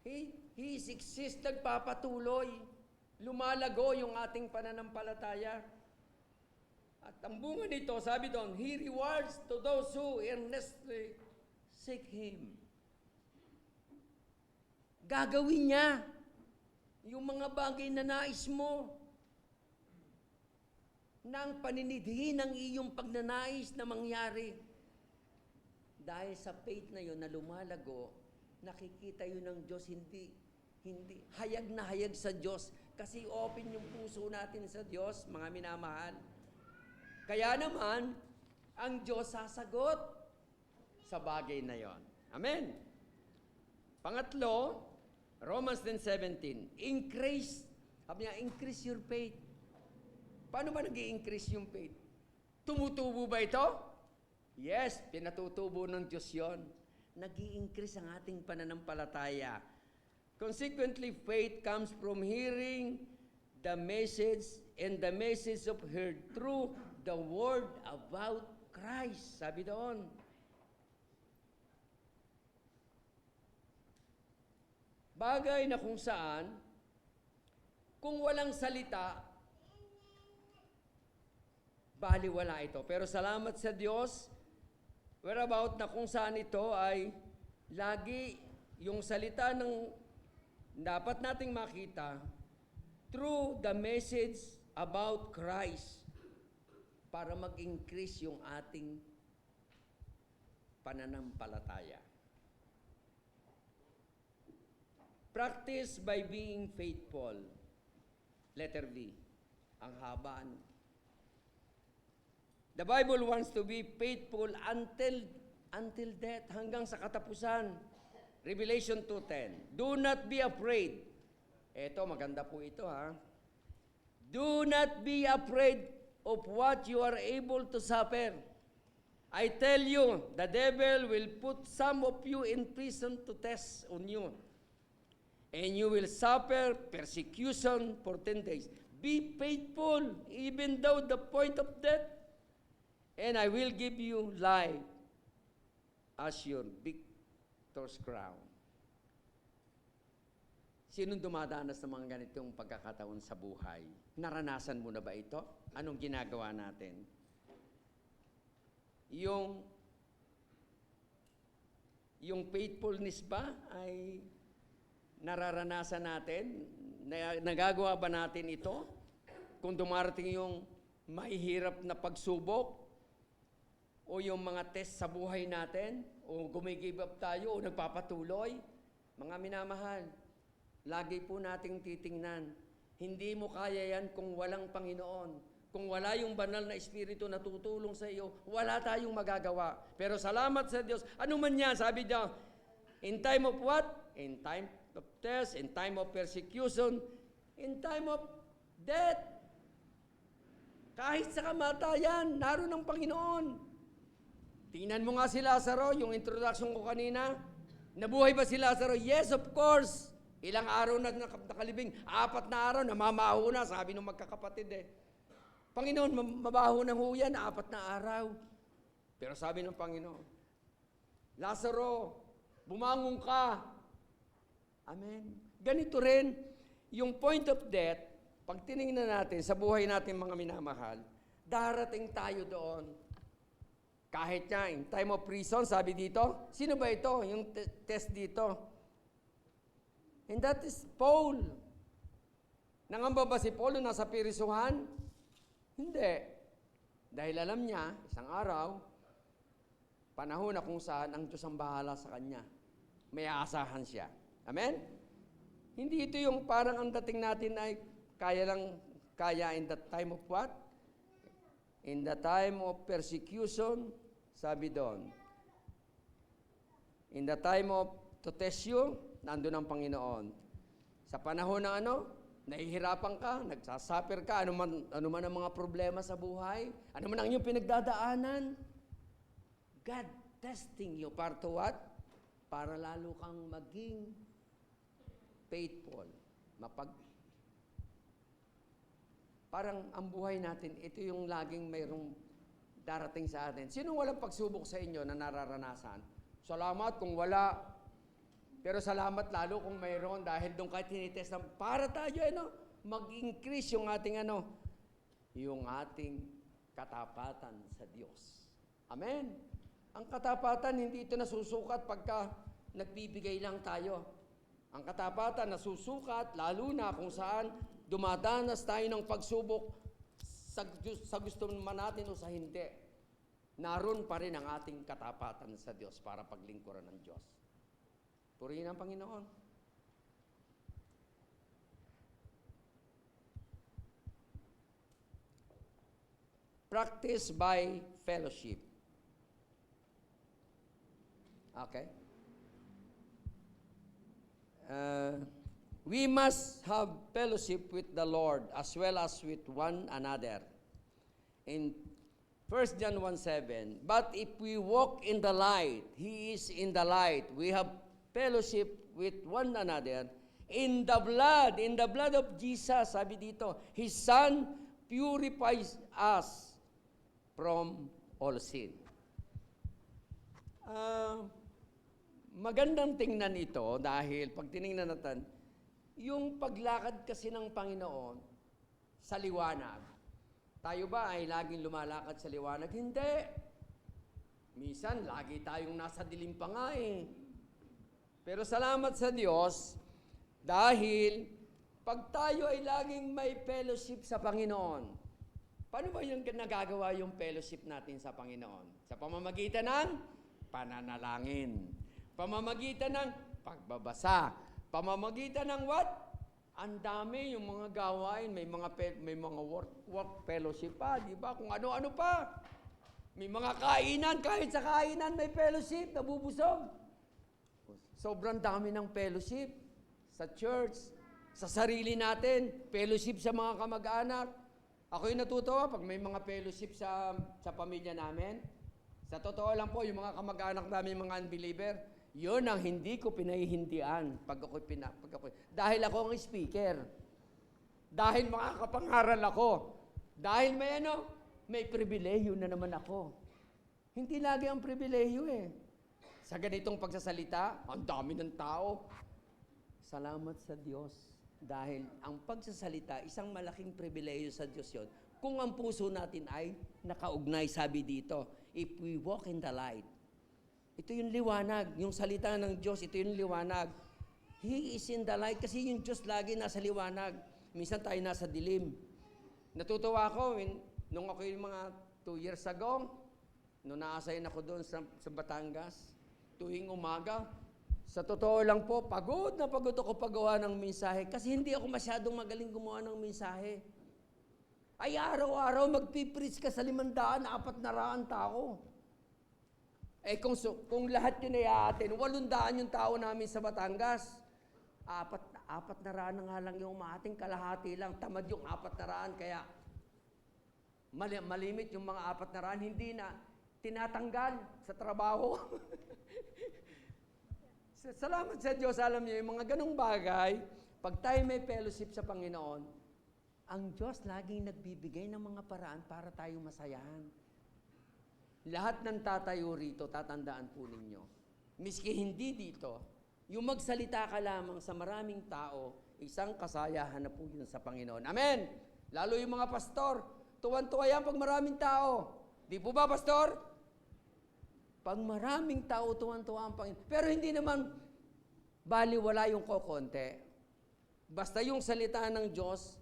He exists, nagpapatuloy, lumalago yung ating pananampalataya. At ang bunga nito, sabi doon, He rewards to those who earnestly seek Him. Gagawin niya yung mga bagay na nais mo, ng paninidhi ng iyong pagnanais na mangyari. Dahil sa faith na yon na lumalago, nakikita yun ng Diyos, hindi hayag na hayag sa Diyos. Kasi open yung puso natin sa Diyos, mga minamahal. Kaya naman, ang Diyos sasagot sa bagay na yon. Amen? Pangatlo, Romans 10:17, increase your faith. Paano ba nag-i-increase yung faith? Tumutubo ba ito? Yes, pinatutubo ng Diyos yon. nag-i-increase ang ating pananampalataya. Consequently, faith comes from hearing the message, and the message of heard through the word about Christ. Sabi doon. Bagay na kung saan, kung walang salita, baliwala ito. Pero salamat sa Diyos, whereabout na kung saan ito ay lagi yung salita ng dapat nating makita through the message about Christ para mag-increase yung ating pananampalataya. Practice by being faithful. Letter B. Ang habaan. The Bible wants to be faithful until death, hanggang sa katapusan. Revelation 2:10. Do not be afraid. Eto, maganda po ito ha. Do not be afraid of what you are able to suffer. I tell you, the devil will put some of you in prison to test on you. And you will suffer persecution for 10 days. Be faithful, even though the point of death, and I will give you life as your victor's crown. Sinong dumadanas ng mga ganitong pagkakataon sa buhay? Naranasan mo na ba ito? Anong ginagawa natin? Yung faithfulness ba ay nararanasan natin? Nagagawa ba natin ito? Kung dumarating yung mahihirap na pagsubok, o yung mga test sa buhay natin, o gumigive up tayo, o nagpapatuloy, mga minamahal, lagi po nating titingnan, hindi mo kaya yan kung walang Panginoon. Kung wala yung banal na Espiritu na tutulong sa iyo, wala tayong magagawa. Pero salamat sa Diyos. Ano man yan, sabi niya, in time of what? In time of test, in time of persecution, in time of death. Kahit sa kamatayan, naroon ang Panginoon. Tingnan mo nga si Lazaro, yung introduction ko kanina. Nabuhay ba si Lazaro? Yes, of course. Ilang araw na nakalibing? 4 na araw, namamaho na, sabi ng magkakapatid eh. Panginoon, mabaho ng huyan, 4 na araw. Pero sabi ng Panginoon, Lazaro, bumangon ka. Amen. Ganito rin, yung point of death, pag tinignan natin sa buhay natin mga minamahal, darating tayo doon. Kahit nga, in time of prison, sabi dito, sino ba ito? Yung test dito. And that is Paul. Nangamba ba si Paul nung nasa pirisuhan? Hindi. Dahil alam niya, isang araw, panahon na kung saan ang Diyos ang bahala sa kanya. May aasahan siya. Amen? Hindi ito yung parang ang dating natin ay kaya in the time of what? In the time of persecution, sabi doon. In the time of to test you, nandun ang Panginoon. Sa panahon ng nahihirapan ka, nagsasuffer ka, ano man ang mga problema sa buhay, ano man ang iyong pinagdadaanan, God testing you para to what? Para lalo kang maging faithful. Parang ang buhay natin, ito yung laging mayroong darating sa atin. Sino walang pagsubok sa inyo na nararanasan? Salamat kung wala. Pero salamat lalo kung mayroon dahil doon kayo tinitest ng para tayo, mag-increase yung ating yung ating katapatan sa Diyos. Amen? Ang katapatan, hindi ito nasusukat pagka nagbibigay lang tayo. Ang katapatan nasusukat, lalo na kung saan dumadanas tayo ng pagsubok sa gusto man natin o sa hindi. Naroon pa rin ang ating katapatan sa Diyos para paglingkuran ng Diyos. Purihin ang Panginoon. Practice by fellowship. Okay? We must have fellowship with the Lord as well as with one another. In 1 1 John 1:7, but if we walk in the light, He is in the light. We have fellowship with one another. In the blood of Jesus, sabi dito, His Son purifies us from all sin. Magandang tingnan ito dahil pag tinignan natin, yung paglakad kasi ng Panginoon sa liwanag, tayo ba ay laging lumalakad sa liwanag? Hindi. Minsan, lagi tayong nasa dilim pa nga eh. Pero salamat sa Diyos, dahil pag tayo ay laging may fellowship sa Panginoon, paano ba yung nagagawa yung fellowship natin sa Panginoon? Sa pamamagitan ng pananalangin, pamamagitan ng pagbabasa, pamamagitan ng what? Ang dami yung mga gawain, may mga work fellowship pa, di ba? Kung ano-ano pa. May mga kainan, kahit sa kainan may fellowship, nabubusog. Sobrang dami ng fellowship sa church, sa sarili natin, fellowship sa mga kamag-anak. Ako'y natutuwa pag may mga fellowship sa pamilya namin. Sa totoo lang po, yung mga kamag-anak namin, mga unbeliever, yun ang hindi ko pinahihindian dahil ako ang speaker. Dahil makakapangaral ako. Dahil may pribilehiyo na naman ako. Hindi lagi ang pribilehiyo eh. Sa ganitong pagsasalita, ang dami ng tao. Salamat sa Diyos. Dahil ang pagsasalita, isang malaking pribilehiyo sa Diyos yun. Kung ang puso natin ay nakaugnay, sabi dito, if we walk in the light. Ito yung liwanag, yung salita ng Diyos, ito yung liwanag. He is in the light kasi yung Diyos lagi nasa liwanag. Minsan tayo nasa dilim. Natutuwa ako, nung ako yung mga 2 years ago, nung naasayin ako doon sa Batangas, tuwing umaga, sa totoo lang po, pagod na pagod ako paggawa ng mensahe kasi hindi ako masyadong magaling gumawa ng mensahe. Ay araw-araw magpipreach ka sa 500, 400 tao. Eh kung lahat yun ay atin, 800 yung tao namin sa Batangas. 400 na nga lang yung umating, kalahati lang. Tamad yung 400, kaya malimit yung mga 400, hindi na tinatanggal sa trabaho. Salamat sa Diyos, alam niyo, yung mga ganong bagay, pag tayo may fellowship sa Panginoon, ang Diyos laging nagbibigay ng mga paraan para tayo masayahan. Lahat ng tatayo rito, tatandaan po ninyo. Miski hindi dito, yung magsalita ka lamang sa maraming tao, isang kasayahan na po yun sa Panginoon. Amen! Lalo yung mga pastor, tuwan-tuwa yan pag maraming tao. Di po ba, pastor? Pag maraming tao, tuwan-tuwa ang Panginoon. Pero hindi naman baliwala yung kokonte. Basta yung salita ng Diyos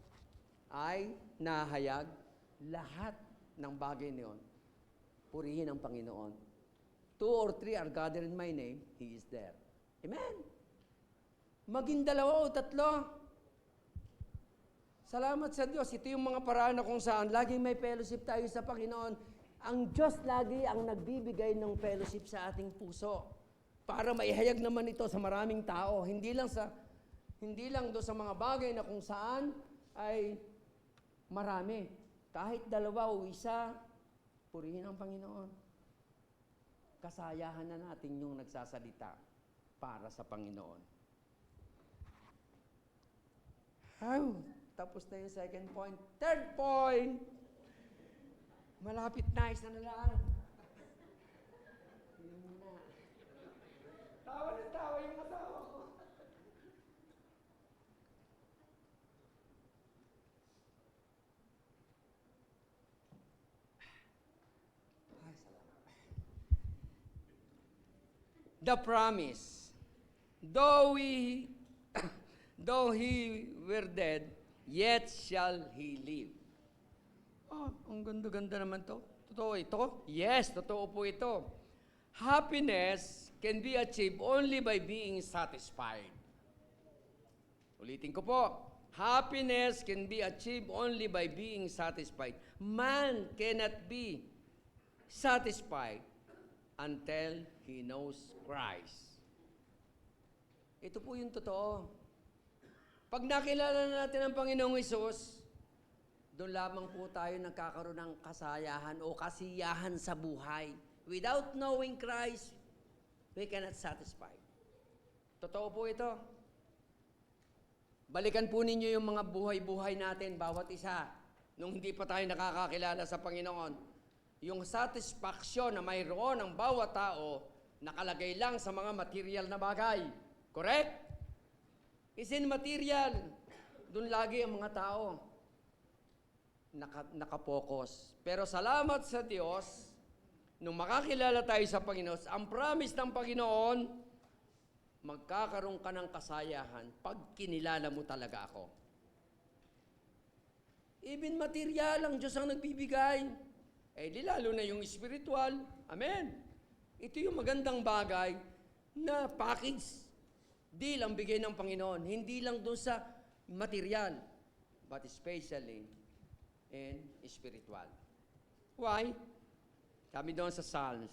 ay nahayag, lahat ng bagay niyon, purihin ang Panginoon. 2 or 3 are gathered in my name, He is there. Amen? Maging 2 o 3. Salamat sa Diyos. Ito yung mga paraan na kung saan laging may fellowship tayo sa Panginoon. Ang Diyos lagi ang nagbibigay ng fellowship sa ating puso para maihayag naman ito sa maraming tao. Hindi lang do sa mga bagay na kung saan ay marami. Kahit 2 o 1, purihin ang Panginoon. Kasayahan na natin yung nagsasalita para sa Panginoon. Tapos na yung second point. Third point! Malapit na, isa na lang. Yun na. Tawa na tawa yung asawa ko. Ay, salamat. The promise. Though he were dead, yet shall he live. Ang ganda-ganda naman to. Totoo ito? Yes, totoo po ito. Happiness can be achieved only by being satisfied. Ulitin ko po. Happiness can be achieved only by being satisfied. Man cannot be satisfied until he knows Christ. Ito po yung totoo. Pag nakilala natin ang Panginoong Hesus, doon lamang po tayo nagkakaroon ng kasayahan o kasiyahan sa buhay. Without knowing Christ, we cannot satisfy. Totoo po ito. Balikan po ninyo yung mga buhay-buhay natin, bawat isa, nung hindi pa tayo nakakakilala sa Panginoon. Yung satisfaction na mayroon ng bawat tao, nakalagay lang sa mga material na bagay. Correct? Is in material. Doon lagi ang mga tao nakapokus. Pero salamat sa Diyos, nung makakilala tayo sa Panginoon, ang promise ng Panginoon, magkakaroon ka ng kasayahan pag kinilala mo talaga ako. Even material, ang Diyos ang nagbibigay. Di lalo na yung spiritual. Amen. Ito yung magandang bagay na package. Deal ang bigay ng Panginoon. Hindi lang doon sa material, but especially in spiritual. Why? Sabi doon sa Psalms,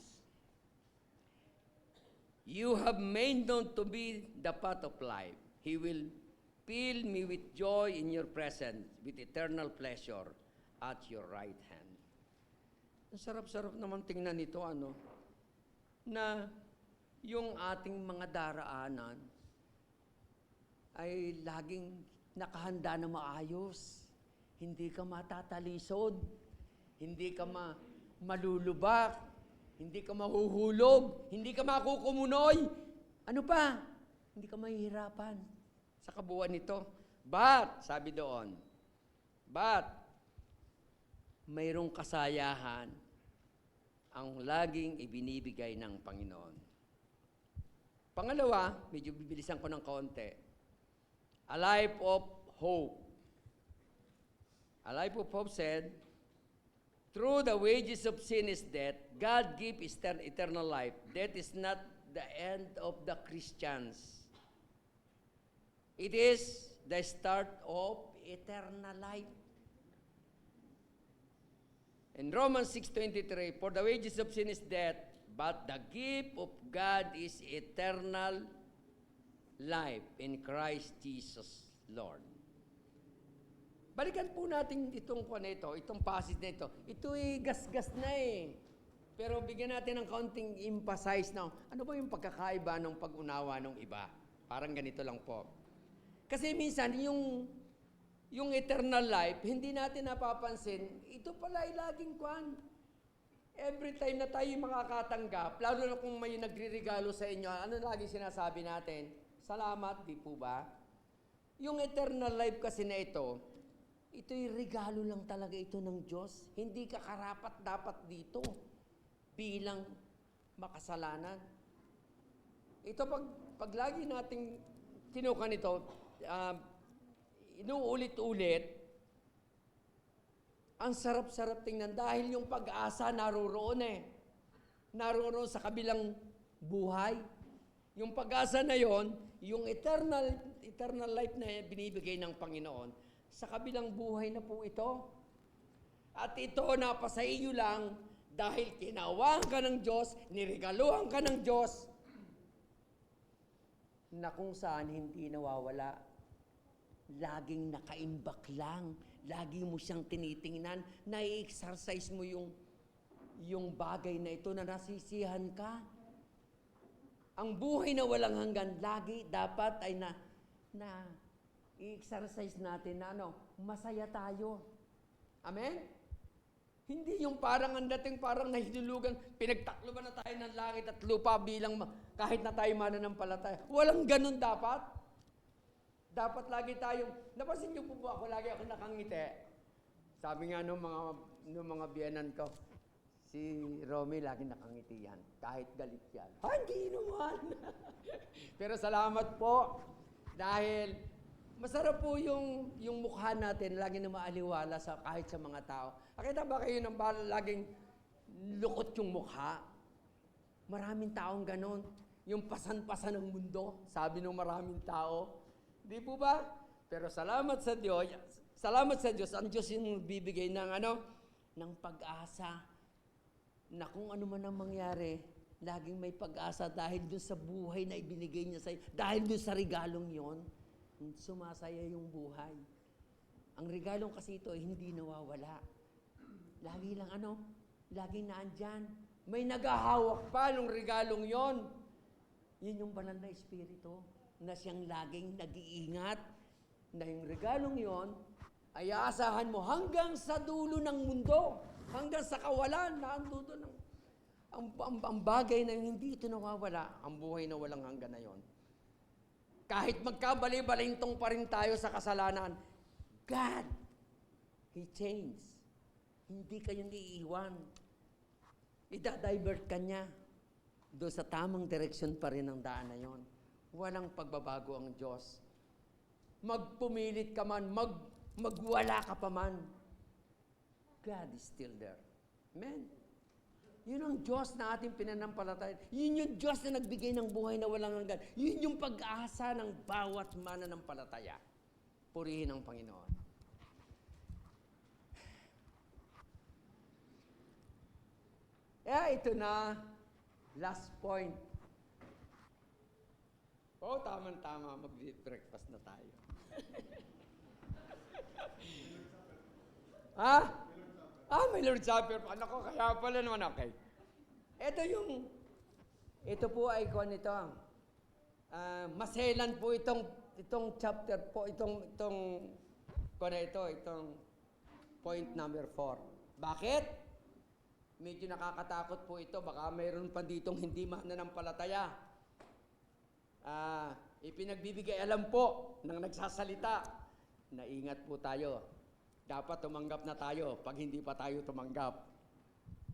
you have made known to me the path of life. He will fill me with joy in your presence, with eternal pleasure at your right hand. Ang sarap-sarap naman tingnan nito, na yung ating mga daraanan ay laging nakahanda na maayos. Hindi ka matatalisod, hindi ka malulubak, hindi ka mahuhulog, hindi ka makukumunoy. Ano pa? Hindi ka mahihirapan sa kabuuan nito. But, sabi doon, mayroong kasayahan ang laging ibinibigay ng Panginoon. Pangalawa, medyo bibilisan ko ng konti. A life of hope. A life of hope said, through the wages of sin is death, God gives eternal life. Death is not the end of the Christians. It is the start of eternal life. In Romans 6:23, for the wages of sin is death, but the gift of God is eternal life in Christ Jesus, Lord. Balikan po natin itong passage na ito. Ito'y gas-gas na eh. Pero bigyan natin ng kaunting emphasize na, ano ba yung pagkakaiba ng pag-unawa ng iba? Parang ganito lang po. Kasi minsan, yung eternal life, hindi natin napapansin, ito pala ay laging kwan. Every time na tayo makakatanggap, lalo na kung may nagre-regalo sa inyo, ano lagi sinasabi natin? Salamat, di po ba? Yung eternal life kasi na ito'y regalo lang talaga ito ng Diyos. Hindi ka karapat dapat dito bilang makasalanan. Ito pag lagi nating kinukan ito, inuulit-ulit, ang sarap-sarap tingnan dahil yung pag-asa naroon Naroon sa kabilang buhay. Yung pag-asa na yon, yung eternal life na binibigay ng Panginoon, sa kabilang buhay na po ito. At ito napasa iyo lang dahil kinawang ka ng Diyos, niregaluhan ka ng Diyos, na kung saan hindi nawawala. Laging nakaimbak lang. Lagi mo siyang tinitingnan. Na-exercise mo yung bagay na ito na nasisihan ka. Ang buhay na walang hanggan, lagi dapat ay i-exercise natin na masaya tayo. Amen? Hindi yung parang ang dating parang nahidulugan, pinagtakloban na tayo ng langit at lupa bilang kahit na tayo mananampalataya. Walang ganun dapat. Dapat lagi tayong, napansin niyo po ba ako, lagi ako nakangiti. Sabi nga nung mga biyanan ko, si Romy lagi nakangiti yan, kahit galit yan. Hindi naman! Pero salamat po, dahil masarap po yung mukha natin, lagi na maaliwala kahit sa mga tao. Nakita ba kayo ng laging lukot yung mukha? Maraming taong ganon. Yung pasan-pasan ng mundo, sabi ng maraming tao. Di po ba? Pero salamat sa Diyos, ang Diyos yung bibigay ng pag-asa na kung ano man ang mangyari, laging may pag-asa dahil doon sa buhay na ibinigay niya sa'yo, dahil doon sa regalong yon, sumasaya yung buhay. Ang regalong kasi ito ay hindi nawawala. Lagi lang laging naandyan. May naghahawak pa ng regalong yon. Yun yung banal na Espiritu na siyang laging nag-iingat na yung regalong yon ay aasahan mo hanggang sa dulo ng mundo, hanggang sa kawalan na andudo ng ang bagay na hindi ito nawawala, ang buhay na walang hanggan na yon. Kahit magkabali-balintong pa rin tayo sa kasalanan, God, He changed. Hindi kayong iiwan. Ida-divert ka niya. Doon sa tamang direksyon pa rin ang daan na yon. Walang pagbabago ang Diyos. Magpumilit ka man, magwala ka pa man, God is still there. Amen? Yun ang Diyos na ating pinanampalataya. Yun yung Diyos na nagbigay ng buhay na walang hanggan. Yun yung pag-asa ng bawat mananampalataya. Purihin ang Panginoon. Ito na, last point. Tama-tama, mag-breakfast na tayo. May Lord's Supper pa. Nako, kaya pala naman, okay. Ito po ay maselan po itong chapter po, itong point number 4. Bakit? Medyo nakakatakot po ito. Baka mayroon pa ditong hindi mananampalataya. Ipinagbibigay alam po ng nagsasalita na ingat po tayo. Dapat tumanggap na tayo pag hindi pa tayo tumanggap.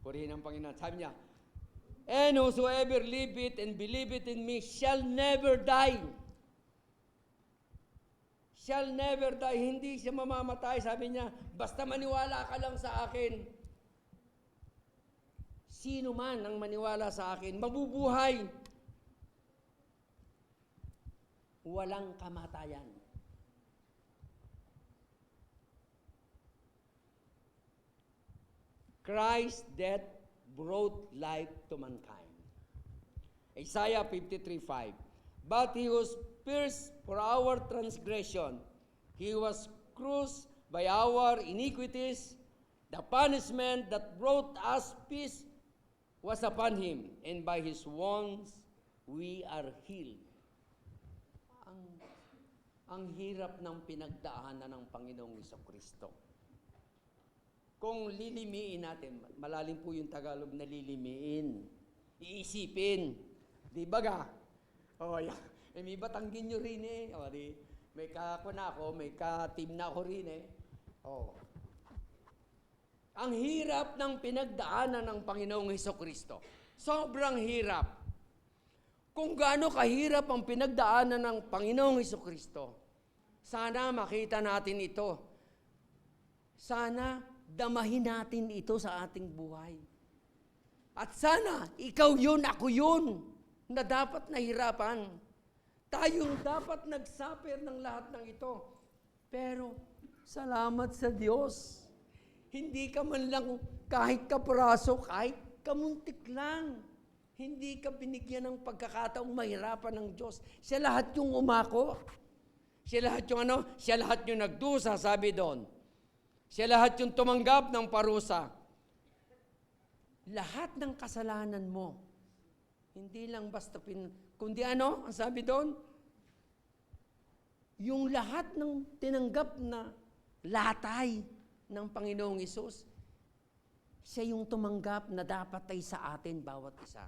Purihin ang Panginoon. Sabi niya, and whosoever live it and believe it in me shall never die. Shall never die. Hindi siya mamamatay. Sabi niya, basta maniwala ka lang sa akin. Sino man ang maniwala sa akin, mabubuhay. Walang kamatayan. Christ's death brought life to mankind. Isaiah 53:5. But he was pierced for our transgression. He was crushed by our iniquities. The punishment that brought us peace was upon him, and by his wounds we are healed. Ang hirap ng pinagdaanan ng Panginoong Jesucristo. Kung lilimiin natin, malalim po yung Tagalog na lilimiin, iisipin, di ba ga? May batanggin nyo rin may kakuna ako, may ka-team na ako rin Ang hirap ng pinagdaanan ng Panginoong Jesucristo. Sobrang hirap. Kung gaano kahirap ang pinagdaanan ng Panginoong Jesucristo, sana makita natin ito. Sana damahin natin ito sa ating buhay. At sana, ikaw yun, ako yun, na dapat nahirapan. Tayong dapat nagsuffer ng lahat ng ito. Pero, salamat sa Diyos. Hindi ka man lang kahit kapraso, kahit kamuntik lang. Hindi ka binigyan ng pagkakataong mahirapan ng Diyos. Siya lahat yung umako. Siya lahat yung siya lahat yung nagdusa, sabi doon. Siya lahat yung tumanggap ng parusa. Lahat ng kasalanan mo. Hindi lang basta kundi ang sabi doon? Yung lahat ng tinanggap na latay ng Panginoong Hesus, siya yung tumanggap na dapat ay sa atin bawat isa.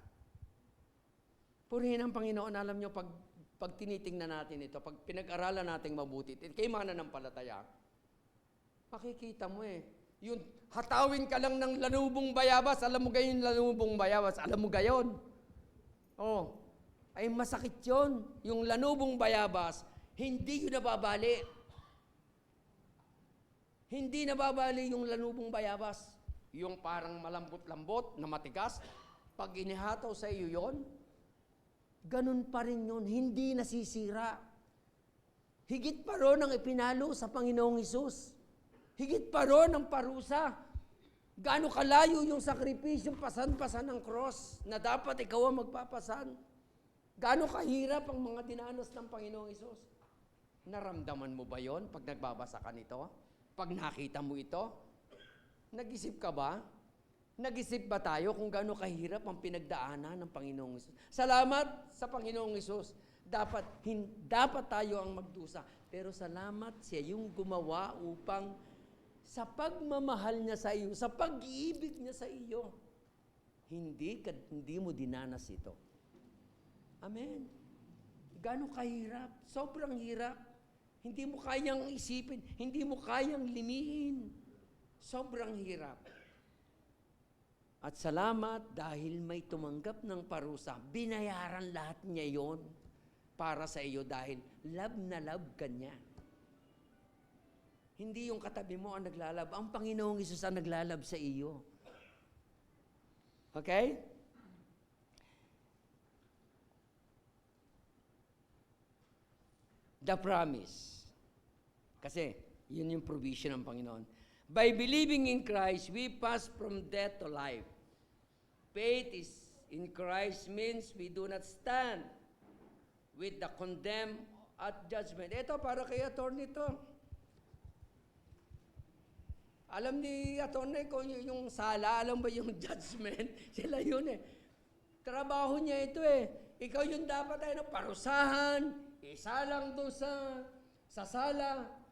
Purihin ang Panginoon, alam nyo, pag tinitingnan natin ito, pag pinag-aralan natin mabuti, kay mananampalataya, makikita mo yung hatawin ka lang ng lanubong bayabas, alam mo gayon lanubong bayabas, alam mo gayon. Ay masakit yon. Yung lanubong bayabas, hindi yun nababali. Hindi nababali yung lanubong bayabas. Yung parang malambot-lambot na matigas, pag inihataw sa iyo yon, ganun pa rin yun, hindi nasisira. Higit pa ron ang ipinalo sa Panginoong Hesus. Higit pa ron ang parusa. Gaano kalayo yung sakripisyong pasan-pasan ng cross na dapat ikaw ang magpapasan. Gaano kahirap ang mga dinanos ng Panginoong Hesus. Naramdaman mo ba yon pag nagbabasa ka nito? Pag nakita mo ito, nag-isip ka ba? Nag-isip ba tayo kung gaano kahirap ang pinagdaanan ng Panginoong Hesus? Salamat sa Panginoong Hesus. Dapat tayo ang magdusa. Pero salamat siya yung gumawa upang sa pagmamahal niya sa iyo, sa pag-ibig niya sa iyo, hindi mo dinanas ito. Amen. Gaano kahirap? Sobrang hirap. Hindi mo kayang isipin, hindi mo kayang limihin. Sobrang hirap. At salamat dahil may tumanggap ng parusa, binayaran lahat niya yon para sa iyo dahil love na love ka niya. Hindi yung katabi mo ang naglalab, ang Panginoong Hesus ang naglalab sa iyo. Okay? The promise. Kasi, yun yung provision ng Panginoon. By believing in Christ, we pass from death to life. Faith is in Christ means we do not stand with the condemned at judgment. Ito, para kay attorney to. Alam ni attorney ko yung sala, alam ba yung judgment? Sila yun eh. Trabaho niya ito eh. Ikaw yung dapat ay parusahan, isalang doon sa sala.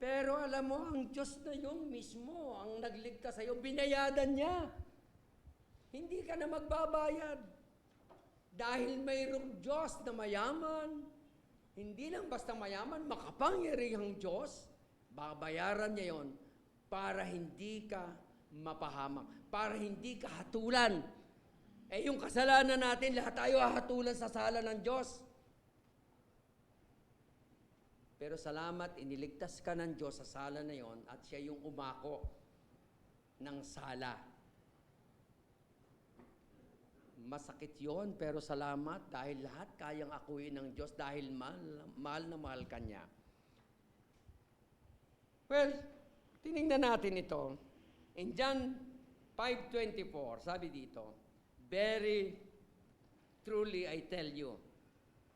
Pero alam mo, ang Diyos na yun mismo, ang nagligtas sa iyo, binayadan niya. Hindi ka na magbabayad. Dahil mayroong Diyos na mayaman, hindi lang basta mayaman, makapangyarihang Diyos, babayaran niya yon para hindi ka mapahamak, para hindi ka hatulan. Eh yung kasalanan natin, lahat tayo hahatulan sa sala ng Diyos. Pero salamat, iniligtas ka ng Diyos sa sala na yon at siya yung umako ng sala. Masakit yon, pero salamat dahil lahat kayang akuin ng Diyos dahil mahal na mahal ka niya. Well, tinignan natin ito. In John 5:24, sabi dito, very truly I tell you,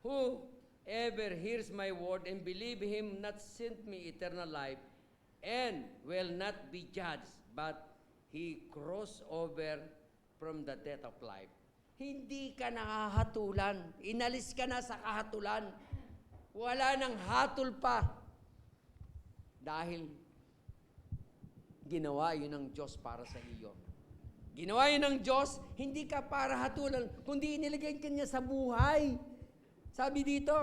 whoever hears my word and believe him not sent me eternal life, and will not be judged, but he cross over from the death of life. Hindi ka nakahatulan. Inalis ka na sa kahatulan. Wala nang hatol pa. Dahil ginawa yun ng Diyos para sa iyo. Ginawa yun ng Diyos, hindi ka para hatulan, kundi inilagay ka niya sa buhay. Sabi dito,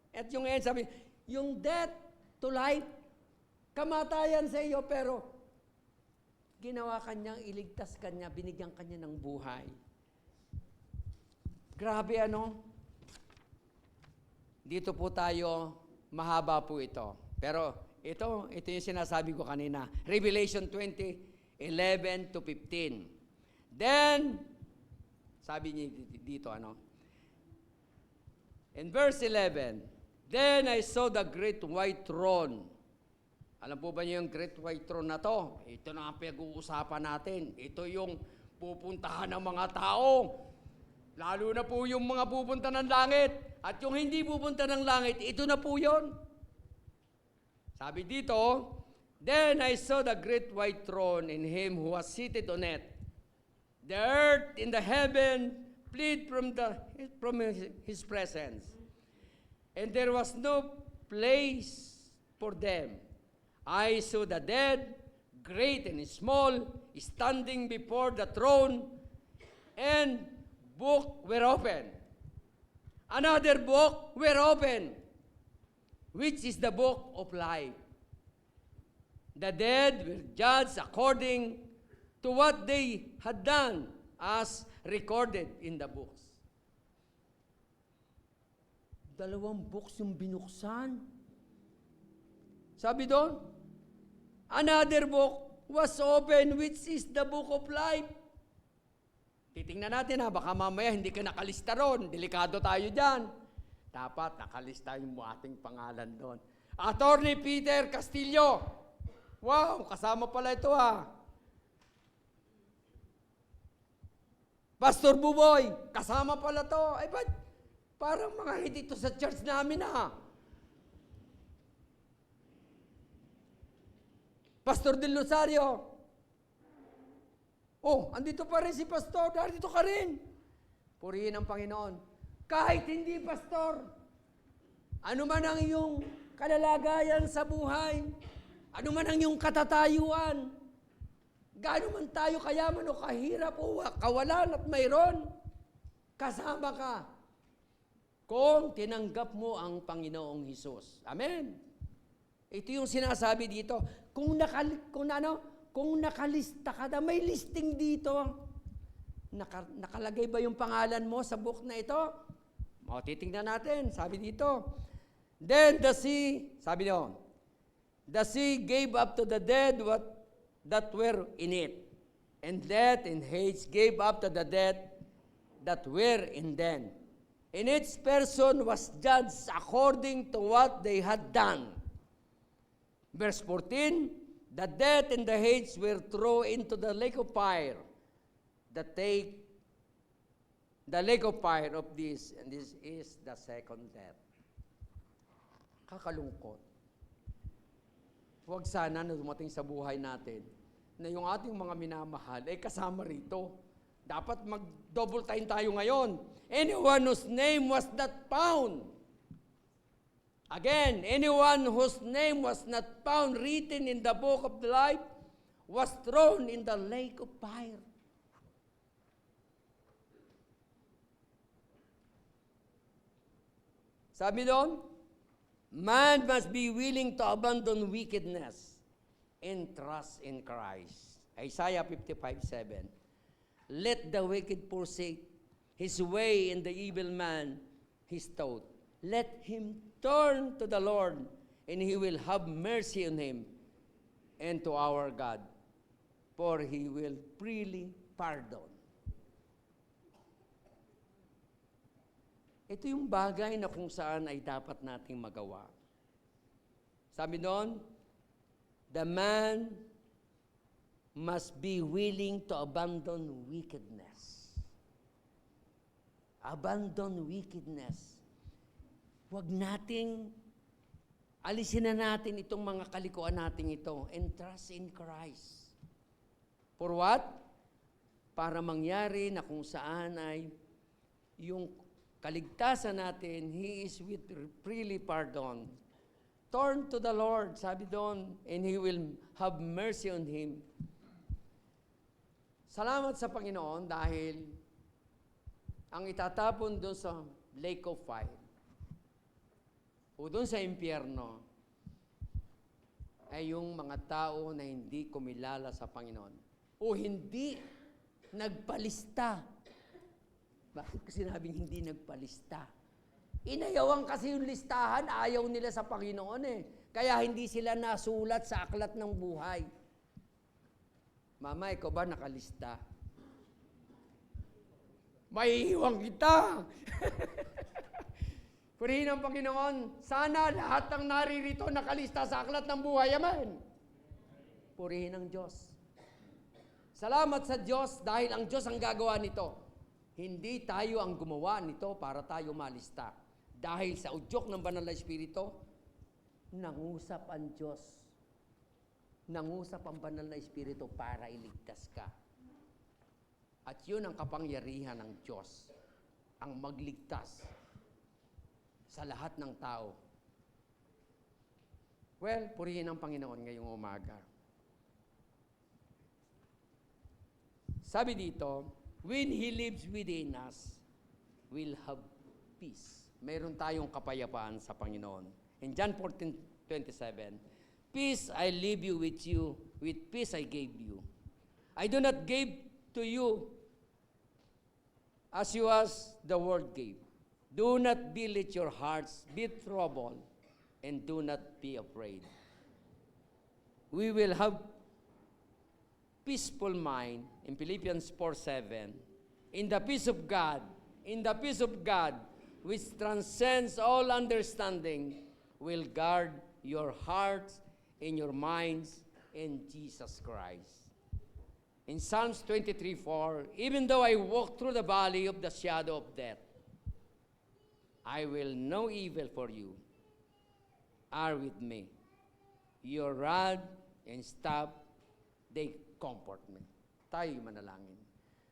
at yung end sabi, yung death to life, kamatayan sa iyo, pero ginawa kanyang, iligtas kanya, binigyan kanya ng buhay. Grabe ano? Dito po tayo, mahaba po ito. Pero ito yung sinasabi ko kanina. Revelation 20:11 to 15. Then, sabi niya dito ano? In verse 11, then I saw the great white throne. Alam po ba niyo yung great white throne na to? Ito na ang pinag-uusapan natin. Ito yung pupuntahan ng mga tao. Lalo na po yung mga pupunta ng langit. At yung hindi pupunta ng langit, ito na po yun. Sabi dito, then I saw the great white throne and him who was seated on it. The earth and the heaven fled from his presence. And there was no place for them. I saw the dead, great and small, standing before the throne, and book were open. Another book were open, which is the book of life. The dead were judged according to what they had done, as recorded in the books. 2 books yung binuksan. Sabi doon, another book was open, which is the book of life. Titingnan natin baka mamaya hindi ka nakalista ron. Delikado tayo dyan. Dapat nakalista yung ating pangalan doon. Attorney Peter Castillo. Wow, kasama pala ito Pastor Buboy, kasama pala to. Ay ba't parang mga hindi to sa church namin Pastor Del Rosario. Oh, andito pa rin si Pastor. Dito ka rin. Purihin ang Panginoon. Kahit hindi pastor, ano man ang iyong kalalagayan sa buhay, ano man ang iyong katatayuan, gaano man tayo kayaman o kahirap o kawalan at mayroon, kasama ka kung tinanggap mo ang Panginoong Hesus. Amen. Ito yung sinasabi dito. Kung nakalista ka na, may listing dito. Nakalagay ba yung pangalan mo sa book na ito? O, titingnan natin. Sabi dito, then the sea, sabi niyo, the sea gave up to the dead that were in it. And death and Hades gave up to the dead that were in them. And each person was judged according to what they had done. Verse 14, the death and the Hades were thrown into the lake of fire. The lake of fire of this, and this is the second death. Kakalungkot. Huwag sana na dumating sa buhay natin na yung ating mga minamahal ay kasama rito. Dapat mag-double time tayo ngayon. Anyone whose name was not found. Again, anyone whose name was not found written in the book of life was thrown in the lake of fire. Sabi doon, man must be willing to abandon wickedness and trust in Christ. Isaiah 55:7. Let the wicked forsake his way and the evil man his thought. Let him turn to the Lord, and He will have mercy on him and to our God, for He will freely pardon. Ito yung bagay na kung saan ay dapat nating magawa. Sabi doon, the man must be willing to abandon wickedness. Abandon wickedness. Huwag nating, alisin na natin itong mga kalikuan natin ito and trust in Christ. For what? Para mangyari na kung saan ay yung kaligtasan natin, He is with freely pardon. Turn to the Lord, sabi doon, and He will have mercy on him. Salamat sa Panginoon dahil ang itatapon doon sa lake of fire o doon sa impyerno ay yung mga tao na hindi kumilala sa Panginoon o hindi nagpalista. Bakit ko sinabing hindi nagpalista? Inayawan kasi yung listahan, ayaw nila sa Panginoon eh. Kaya hindi sila nasulat sa aklat ng buhay. Mama, ikaw ba nakalista? Maiiwan kita! Purihin ang Panginoon, sana lahat ng naririto nakalista sa aklat ng buhay. Amen. Purihin ang Diyos. Salamat sa Diyos dahil ang Diyos ang gagawa nito. Hindi tayo ang gumawa nito para tayo malista. Dahil sa udyok ng Banal na Espiritu, nangusap ang Diyos. Nangusap ang Banal na Espiritu para iligtas ka. At yun ang kapangyarihan ng Diyos. Ang magligtas sa lahat ng tao. Well, purihin ang Panginoon ngayong umaga. Sabi dito, when He lives within us, we'll have peace. Mayroon tayong kapayapaan sa Panginoon. In John 14:27, peace I leave you, with peace I gave you. I do not give to you as the world gave. Do not be let your hearts be troubled, and do not be afraid. We will have peaceful mind in Philippians 4:7. In the peace of God, which transcends all understanding, will guard your hearts and your minds in Jesus Christ. In Psalms 23:4, even though I walk through the valley of the shadow of death, I will no evil, for you are with me. Your rod and stop they comfort me. Tayo manalangin.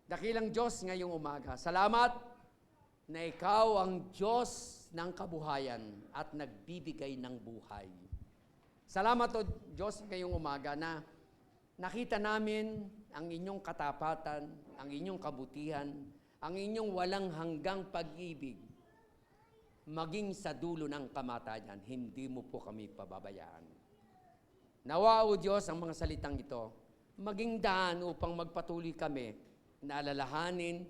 Dakilang Diyos ngayong umaga, salamat na ikaw ang Diyos ng kabuhayan at nagbibigay ng buhay. Salamat o Diyos ngayong umaga na nakita namin ang inyong katapatan, ang inyong kabutihan, ang inyong walang hanggang pag-ibig. Maging sa dulo ng kamatayan, hindi mo po kami pababayaan. Nawa o Diyos ang mga salitang ito, maging daan upang magpatuloy kami na alalahanin,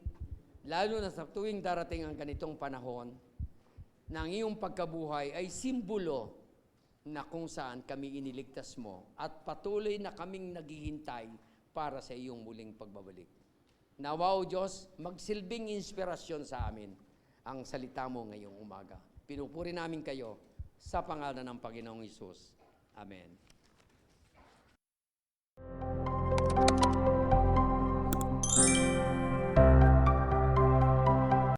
lalo na sa tuwing darating ang ganitong panahon, na ang iyong pagkabuhay ay simbolo na kung saan kami iniligtas mo at patuloy na kaming naghihintay para sa iyong muling pagbabalik. Nawa o Diyos, magsilbing inspirasyon sa amin ang salita mo ngayong umaga. Pinupuri namin kayo sa pangalan ng Panginoong Hesus. Amen.